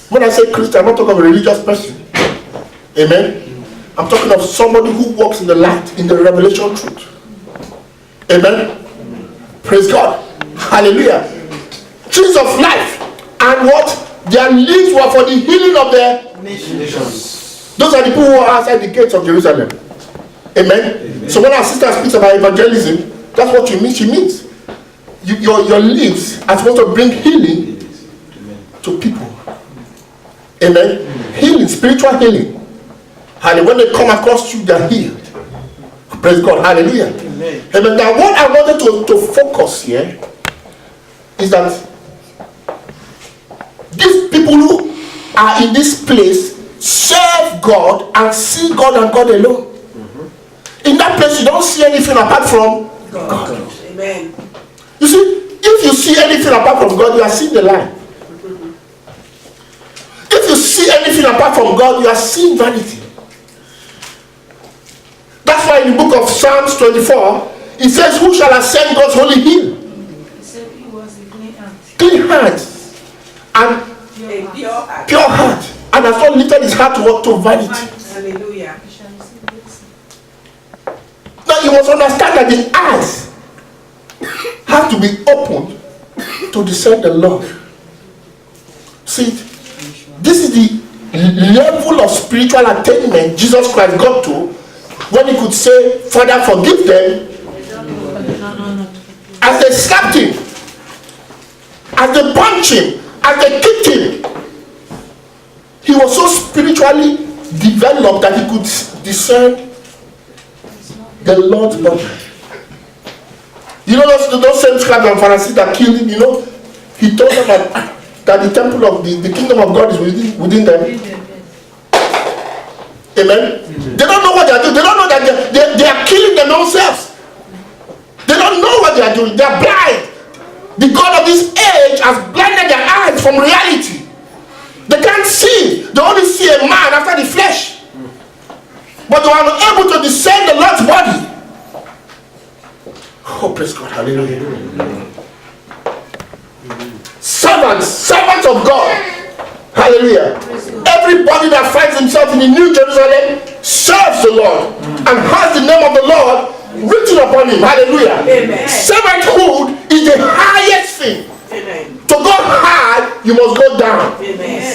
When I say Christian, I'm not talking of a religious person. Amen. I'm talking of somebody who walks in the light, in the revelation truth. Amen. Praise God. Hallelujah. Trees of life. And what? Their leaves were for the healing of the nations. Those are the people who are outside the gates of Jerusalem. Amen. So when our sister speaks about evangelism, that's what she means. Your leaves are supposed to bring healing to people. Amen. Healing, spiritual healing. And when they come across you, they're healed. Praise God. Hallelujah. Amen. Now what I wanted to focus here is that these people who are in this place serve God and see God and God alone. In that place you don't see anything apart from God. Amen. You see, if you see anything apart from God, you are seeing the lie. If you see anything apart from God, you are seeing vanity. That's why in the book of Psalms 24, it says, who shall ascend God's holy hill? He said he was a clean heart. Clean hands and A pure heart. pure heart, and has not lifted his heart to vanity. Hallelujah. You shall receive blessing. Now you must understand that the eyes have to be opened to discern the Lord. See, this is the level of spiritual attainment Jesus Christ got to when he could say, Father, forgive them, as they slapped him, as they punched him, as they kicked him. He was so spiritually developed that he could discern the Lord's body. You know those same scribes and Pharisees that killed him, you know, he told them that the temple of the kingdom of God is within them. Amen. They don't know what they are doing. They don't know that they are killing them themselves. They don't know what they are doing. They are blind. The God of this age has blinded their eyes from reality. They can't see. They only see a man after the flesh. But they are able to discern the Lord's body. Oh, praise God. Hallelujah. Servants of God. Hallelujah. Everybody that finds himself in the New Jerusalem serves the Lord and has the name of the Lord written upon him. Hallelujah. Amen. Servanthood is the highest thing. Amen. To go high, you must go down. Amen.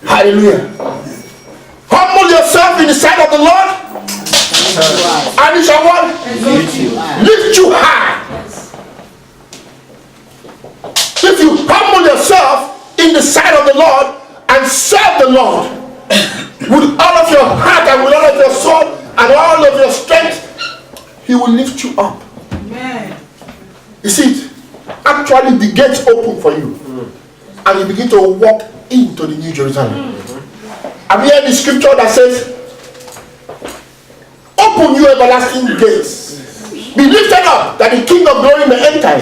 Hallelujah. Humble yourself in the sight of the Lord, and he shall what? Lift you high. If you humble yourself in the sight of the Lord and serve the Lord with all of your heart and with all of your soul and all of your strength, he will lift you up. Amen. You see it? Actually, the gates open for you, and you begin to walk into the New Jerusalem. Have you heard the scripture that says, open you everlasting gates. Be lifted up, that the King of glory may enter.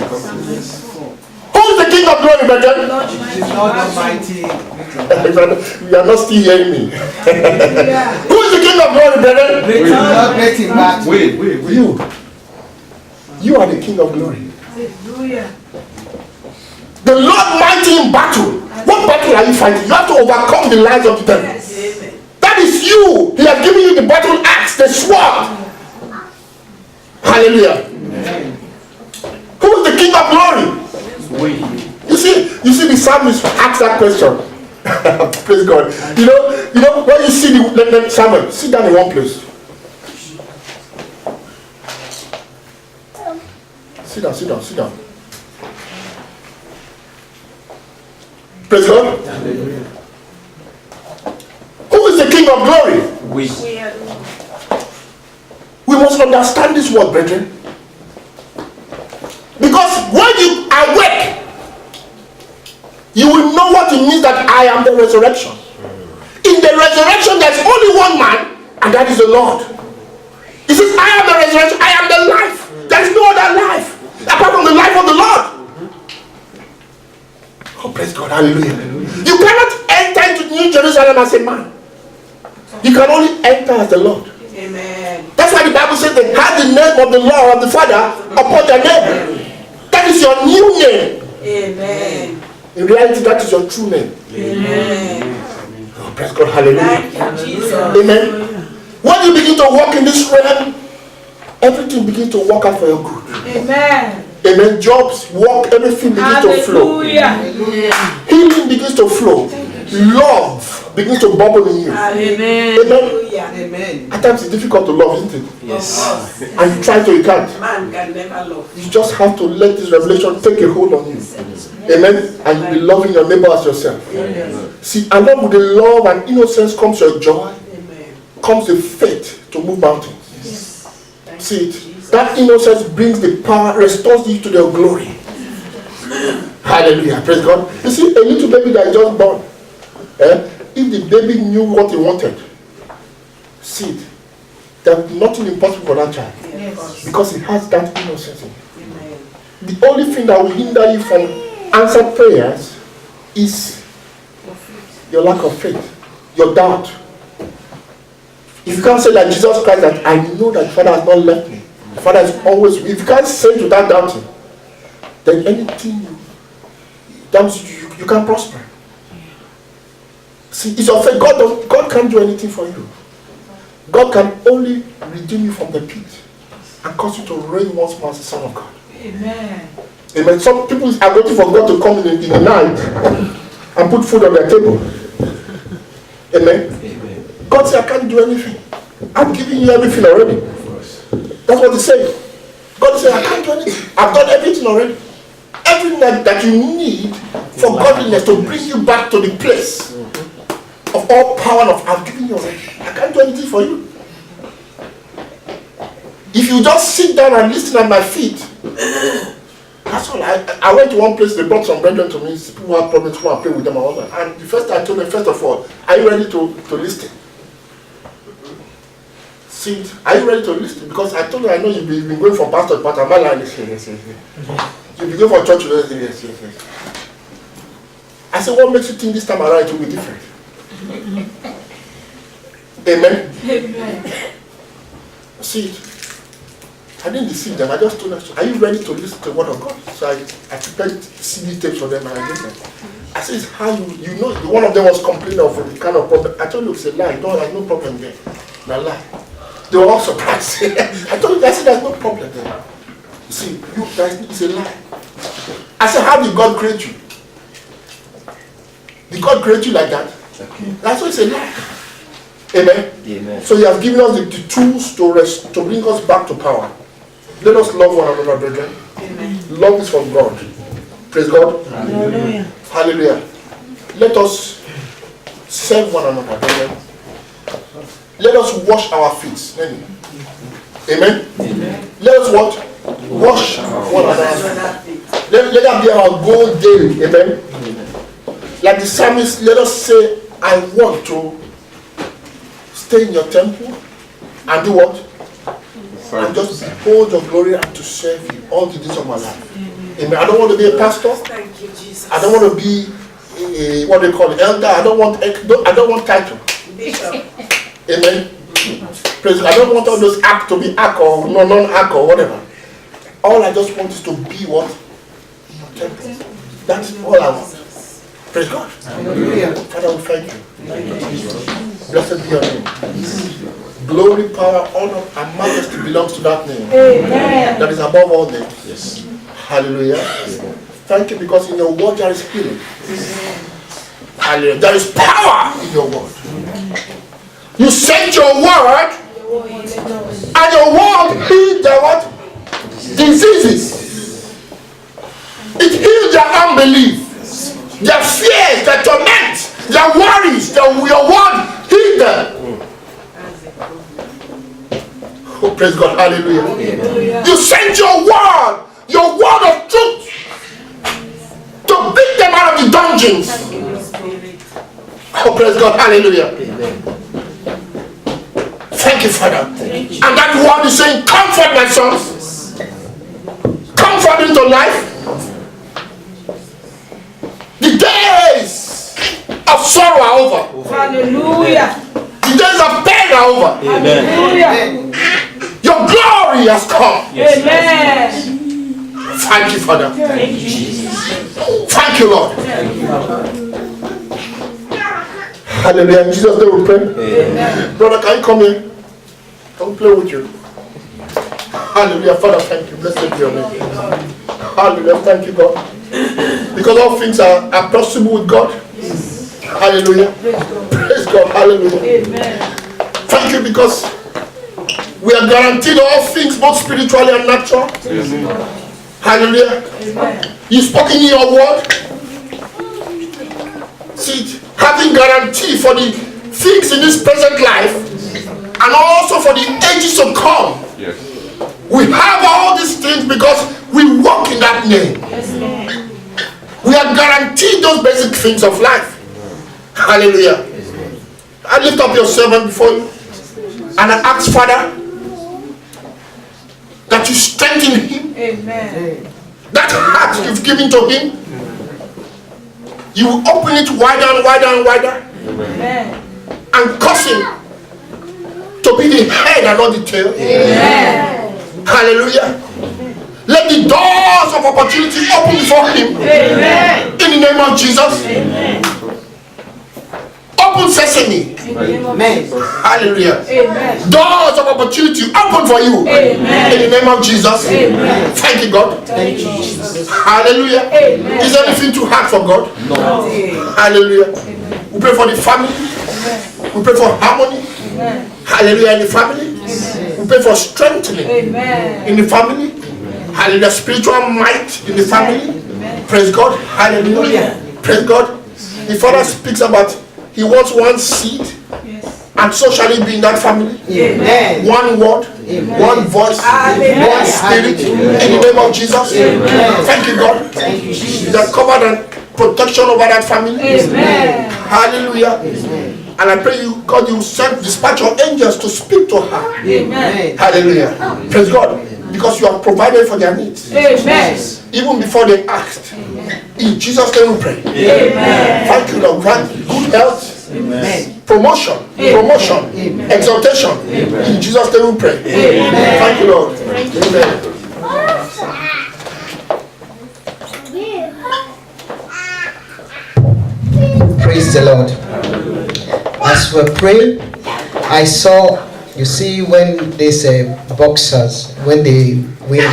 Who is the King of glory, brethren? Lord Almighty. You are not still hearing me. Who is the King of glory, brethren? Lord, let him back. Wait. You are the King of glory. Hallelujah. The Lord mighty in battle. What battle are you fighting? You have to overcome the lies of the devil. Amen. That is you. He has given you the battle axe, the sword. Hallelujah. Who is the King of glory? You see the psalmist asked that question. Praise God. You know when you see the Samuel, sit down in one place. Sit down. Praise God. Who is the King of glory? We must understand this word, brethren. Because when you awake, you will know what it means that I am the resurrection. In the resurrection, there's only one man, and that is the Lord. He says, I am the resurrection, I am the life. There is no other life apart from the life of the Lord. Oh, praise God, hallelujah. You cannot enter into New Jerusalem as a man. You can only enter as the Lord. Amen. That's why the Bible says they have the name of the Lord of the Father upon their name. That is your new name. Amen. In reality, that is your true name. Amen. Oh, praise God, hallelujah. Thank you, Jesus. Amen. When you begin to walk in this realm, everything begins to work out for your good. Amen. Amen. Jobs, work, everything begins to flow. Hallelujah. Healing begins to flow. Love begins to bubble in you. Amen. Amen. Amen. At times it's difficult to love, isn't it? Yes. And you try to, you can't. Man can never love. You just have to let this revelation take a hold on you. Amen. And you'll be loving your neighbor as yourself. Amen. See, along with the love and innocence comes your joy, Amen. comes the faith to move mountains. Thank See you, it? Jesus. That innocence brings the power, restores you to their glory. Hallelujah. Praise God. You see, a little baby that is just born. If the baby knew what he wanted, see it, there's nothing impossible for that child. Yes. Because he has that innocence in him. Amen. The only thing that will hinder you from answered prayers is your lack of faith, your doubt. If you can't say like Jesus Christ that I know that the Father has not left me, the Father is always, if you can't say to that doubting, then anything you can prosper. See, it's your faith. God can't do anything for you. God can only redeem you from the pit and cause you to reign once more as the Son of God. Amen. Amen. Some people are waiting for God to come in the night and put food on their table. Amen. God said, I can't do anything. I'm giving you everything already. That's what he said. God said, I can't do anything. I've done everything already. Everything that you need for godliness to bring you back to the place of all power and of I've given you already. I can't do anything for you. If you just sit down and listen at my feet, that's all. I went to one place, they brought some brethren to me, people who have problems, who I pray with them, and the first I told them, first of all, are you ready to listen? See, are you ready to listen? Because I told you, I know you've been going from pastor to pastor, my line is yes. You've been going from church to yes. I said, what makes you think this time around it will be different? Amen? Amen. See, I didn't deceive them. I just told them, are you ready to listen to the word of God? So I prepared CD tapes for them and I gave them. I said, it's how you know. One of them was complaining of the kind of problem. I told you it's a lie. No, there's no problem there. No lie. They were all surprised. I told you, I said, there's no problem there. You see, it's a lie. I said, how did God create you? Did God create you like that? Okay. That's why it's a lie. Amen? Amen. So he has given us the tools to bring us back to power. Let us love one another, brethren. Amen. Love is from God. Praise God. Hallelujah. Hallelujah. Let us serve one another, brethren. Let us wash our feet. Amen. Amen. Let us what? Wash one another. Let that be our goal daily. Amen. Like the psalmist, let us say, I want to stay in your temple and do what? and just behold your glory and to serve you all the days of my life. Amen. I don't want to be a pastor. Thank you, Jesus. I don't want to be what they call elder. I don't want title. Bishop. Amen. Praise God. I don't want all those act to be act or non-act or whatever. All I just want is to be what? In your temple. That's all I want. Praise God. Hallelujah. Father, we thank you. Blessed be your name. Glory, power, honor, and majesty belongs to that name. Amen. That is above all names. Yes. Hallelujah. Thank you because in your word there is healing. Hallelujah. There is power in your word. You sent your word and your word healed their what? Diseases. It healed their unbelief, their fears, their torment, their worries. Your word healed them. Oh, praise God. Hallelujah. You sent your word of truth to beat them out of the dungeons. Oh, praise God. Hallelujah. Thank you, Father. And that word is saying, comfort my sons. Comfort into life. The days of sorrow are over. Hallelujah. The days of pain are over. Hallelujah. Your glory has come. Amen. Thank you, Father. Thank you, Jesus. Thank you, Lord. Hallelujah. In Jesus' name we pray. Amen. Brother, can you come here? Can we play with you? Hallelujah. Father, thank you. Blessed be your name. Hallelujah. Thank you, God. Because all things are possible with God. Hallelujah. Praise God. Hallelujah. Amen. Thank you because we are guaranteed all things, both spiritually and natural. Hallelujah. Amen. You spoke in your word. See, having guarantee for the things in this present life and also for the ages to come. Yes. We have all these things because we walk in that name. We are guaranteed those basic things of life. Hallelujah. I lift up your servant before you and I ask, Father, that you strengthen him. Amen. That heart you've given to him, you will open it wider and wider and wider Amen. and cause him to be the head and not the tail. Amen. Hallelujah. Let the doors of opportunity open before him. Amen. In the name of Jesus. Amen. Open sesame. In the name of Amen. Jesus. Hallelujah. Amen. Doors of opportunity open for you. Amen. In the name of Jesus. Amen. Thank you, God. Thank you, Jesus. Hallelujah. Amen. Is there anything too hard for God? No. Hallelujah. We pray for the family. We pray for harmony. Amen. Hallelujah in the family. We pray for strengthening Amen. in the family. Hallelujah. Spiritual might in the family. Praise God. Hallelujah. Praise God. The Father speaks about he wants one seed Yes. and so shall it be in that family. Amen. One word, one voice, Amen. one spirit in the name of Jesus. Thank you, God. Thank you, Jesus. That covered and protection over that family. Amen. Hallelujah. And I pray you, God, you send dispatch your angels to speak to her. Amen. Hallelujah. Praise God. Because you have provided for their needs. Amen. Even before they asked. In Jesus' name we pray. Amen. Thank you, Lord. Grant good health. Amen. Promotion. Promotion. Exaltation. In Jesus' name we pray. Thank you, Lord. Amen. Praise the Lord. As we're praying, I saw, you see, when these boxers, when they win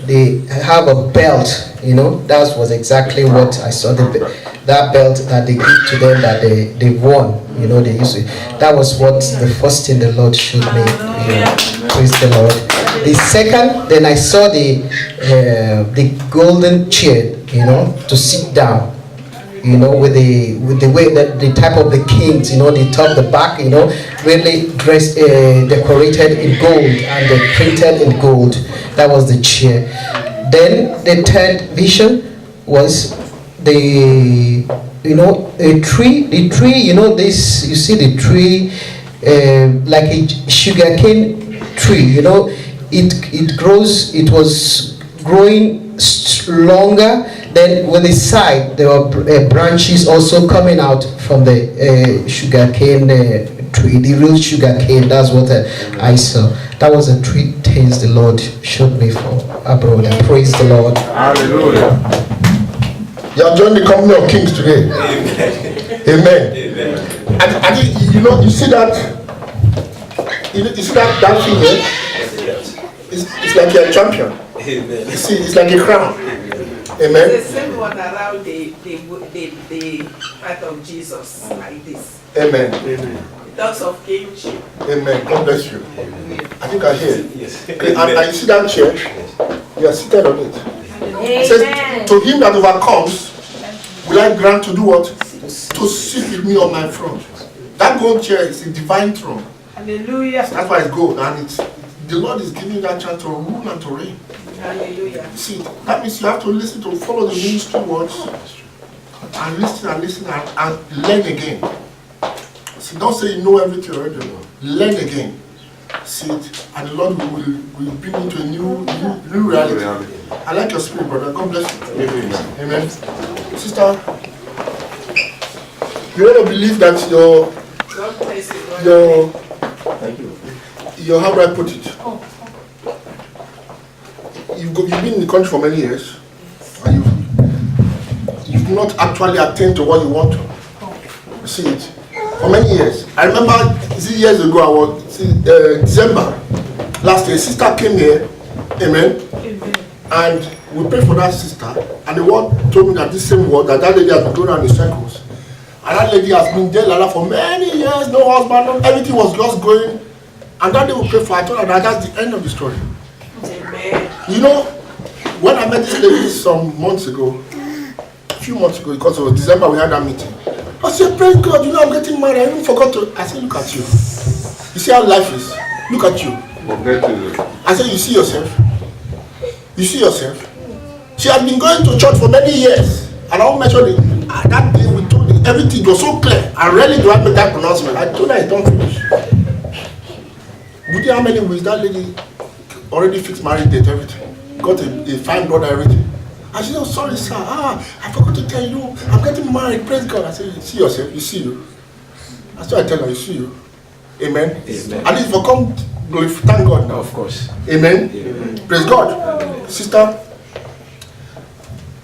they have a belt. You know, that was exactly what I saw. That belt that they give to them that they won. You know, they used to. That was what the first thing the Lord showed me. You know, praise the Lord. The second, then I saw the golden chair. You know, to sit down. You know, with the way that the type of the kings. You know, the top, the back. You know, really dressed, decorated in gold and they printed in gold. That was the chair. Then the third vision was the you know, a tree. The tree, you know, this. You see the tree, like a sugarcane tree. You know, it grows. It was growing longer. Then with the side, there were branches also coming out from the sugarcane tree, the real sugarcane. That's what I saw. That was the 3 things the Lord showed me for abroad. And praise the Lord. Hallelujah. You have joined the company of kings today. Amen. And you see that. You see that thing here. It's like you're a champion. You see, it's like a crown. Amen. The same one around the heart of Jesus, like this. Amen. It talks of kingship. Amen. God bless you. I think I hear. And you see that chair? You are seated on it. It says, to him that overcomes, will I grant to do what? To sit with me on my throne. That gold chair is a divine throne. Hallelujah. That's why it's gold. And the Lord is giving you that chance to rule and to reign. Hallelujah. See, that means you have to listen to follow the ministry words and listen and learn again. See, don't say you know everything already. Learn again. See it, and the Lord will bring you to a new reality. I like your spirit, brother. God bless you. Amen. Sister, you want to believe that God bless you. how do I put it? You've been in the country for many years, and you've not actually attained to what you want to. See it for many years. I remember years ago, December last year, a sister came here, amen, and we prayed for that sister, and the word told me that this same word, that lady has been going around in circles, and that lady has been there for many years, no husband, everything was just going, and that day we prayed for her. I told her that that's the end of the story. Amen. You know, when I met this lady some months ago, a few months ago, because it was December, we had that meeting. I said, praise God, you know, I'm getting married. I even forgot to. I said, look at you. You see how life is. Look at you. I said, you see yourself. You see yourself. She had been going to church for many years. And I mentioned it. That day we told her everything was so clear. I rarely do I make that pronouncement. I told her I don't finish. Would you know how many weeks that lady already fixed marriage date, everything? Got a fine brother, everything. And she said, oh, sorry, sir. I forgot to tell you. I'm getting married. Praise God. I said, you see yourself. You see you. That's why I tell her, you see you. Amen. Amen. At least for come, thank God now. Of course. Amen. Amen. Praise God. Amen. Sister,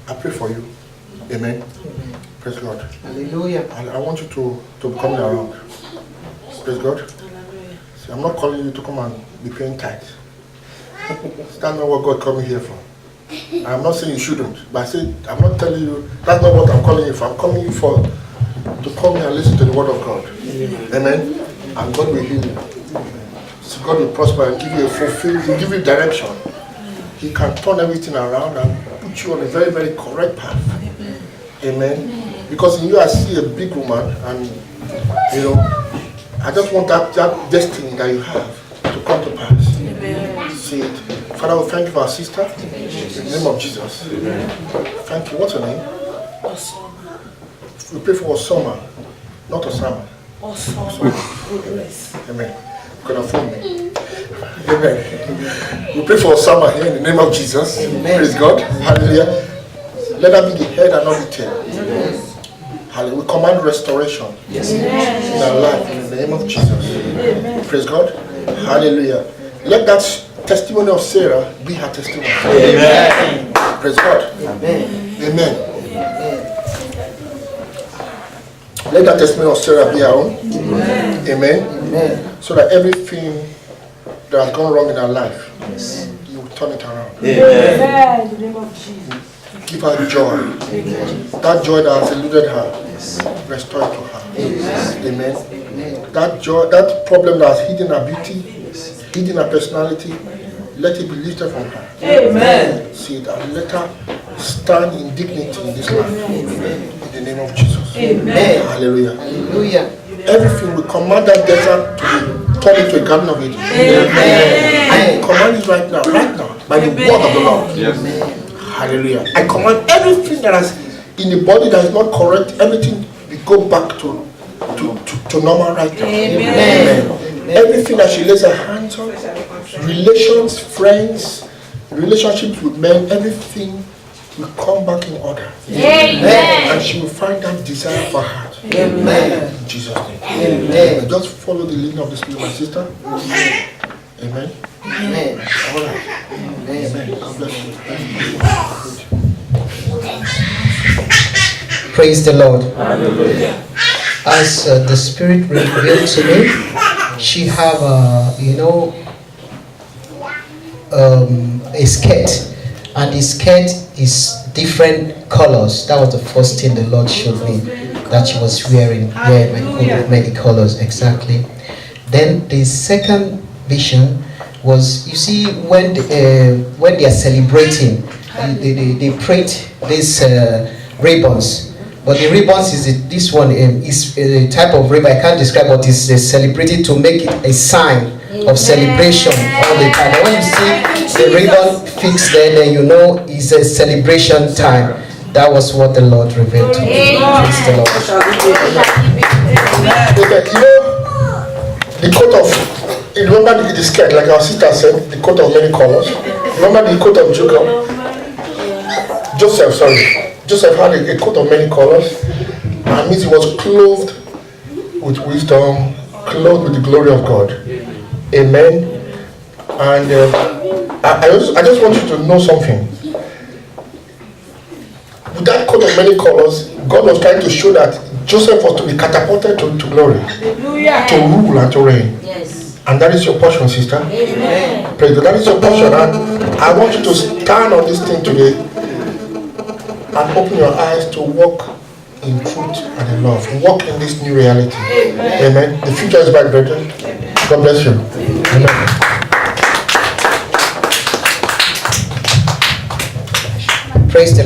I pray for you. Amen. Amen. Praise God. Hallelujah. I want you to be coming around. Praise God. See, I'm not calling you to come and be paying tithes. That's not what God called me here for. I'm not saying you shouldn't, but I said I'm not telling you. That's not what I'm calling you for. I'm calling you for to come here and listen to the word of God. Amen. And God will heal you. So God will prosper and give you a fulfilled, He'll give you direction. He can turn everything around and put you on a very, very correct path. Amen. Because in you I see a big woman, and you know, I just want that destiny that you have to come to pass. Amen. See it. Father, we thank you for our sister. In the name of Jesus. Amen. Thank you. What's your name? Osama. We pray for Osama, not Osama. Osama. Amen. You can affirm me. Amen. We pray for Osama here in the name of Jesus. Amen. Praise God. Hallelujah. Let her be the head and not the tail. Amen. Hallelujah. We command restoration in our life in the name of Jesus. Amen. Praise God. Hallelujah. Let that testimony of Sarah be her testimony. Amen. Praise God. Amen. Amen. Let that testimony of Sarah be our own. Amen. Amen. Amen. So that everything that has gone wrong in her life, you will turn it around. Amen. In the name of Jesus. Give her joy. That joy that has eluded her, restore it to her. Amen. That joy, that problem that has hidden her beauty, hidden her personality, let it be lifted from her. Amen. See that, let her stand in dignity in this life. In the name of Jesus. Amen. Hallelujah. Hallelujah. Everything we command that desert to be turned into a garden of Eden. Amen. I command it right now, by the word of the Lord. Yes. Hallelujah. I command everything that has in a body that is not correct, everything will go back to normal right now. Amen. Everything that she lays her hands on, relations, friends, relationships with men, everything will come back in order. And she will find that desire for her heart. Amen. In Jesus' name. Amen. Just follow the leading of the Spirit, my sister. Amen. Amen. All right. Amen. God bless you. Praise the Lord. As the Spirit revealed to me, she have a skirt, and the skirt is different colors. That was the first thing the Lord showed me that she was wearing. Yeah, many colors exactly. Then the second vision was, you see, when they are celebrating, they print these ribbons. But the ribbons this one is a type of ribbon I can't describe, but it's celebrated to make it a sign of celebration all the time. And when you see the ribbon fixed there, then you know it's a celebration time. That was what the Lord revealed to me. Praise the Lord. The coat of, remember the skirt, like our sister said, the coat of many colors. Remember the coat of Joseph had a coat of many colors, and means he was clothed with wisdom, clothed with the glory of God. Amen. And I just want you to know something. With that coat of many colors, God was trying to show that Joseph was to be catapulted to glory, to rule and to reign. Yes. And that is your portion, sister. Amen. Praise God. That is your portion. And I want you to stand on this thing today and open your eyes to walk in truth and in love. Walk in this new reality. Amen. The future is bright, brethren. God bless you. Amen. Praise the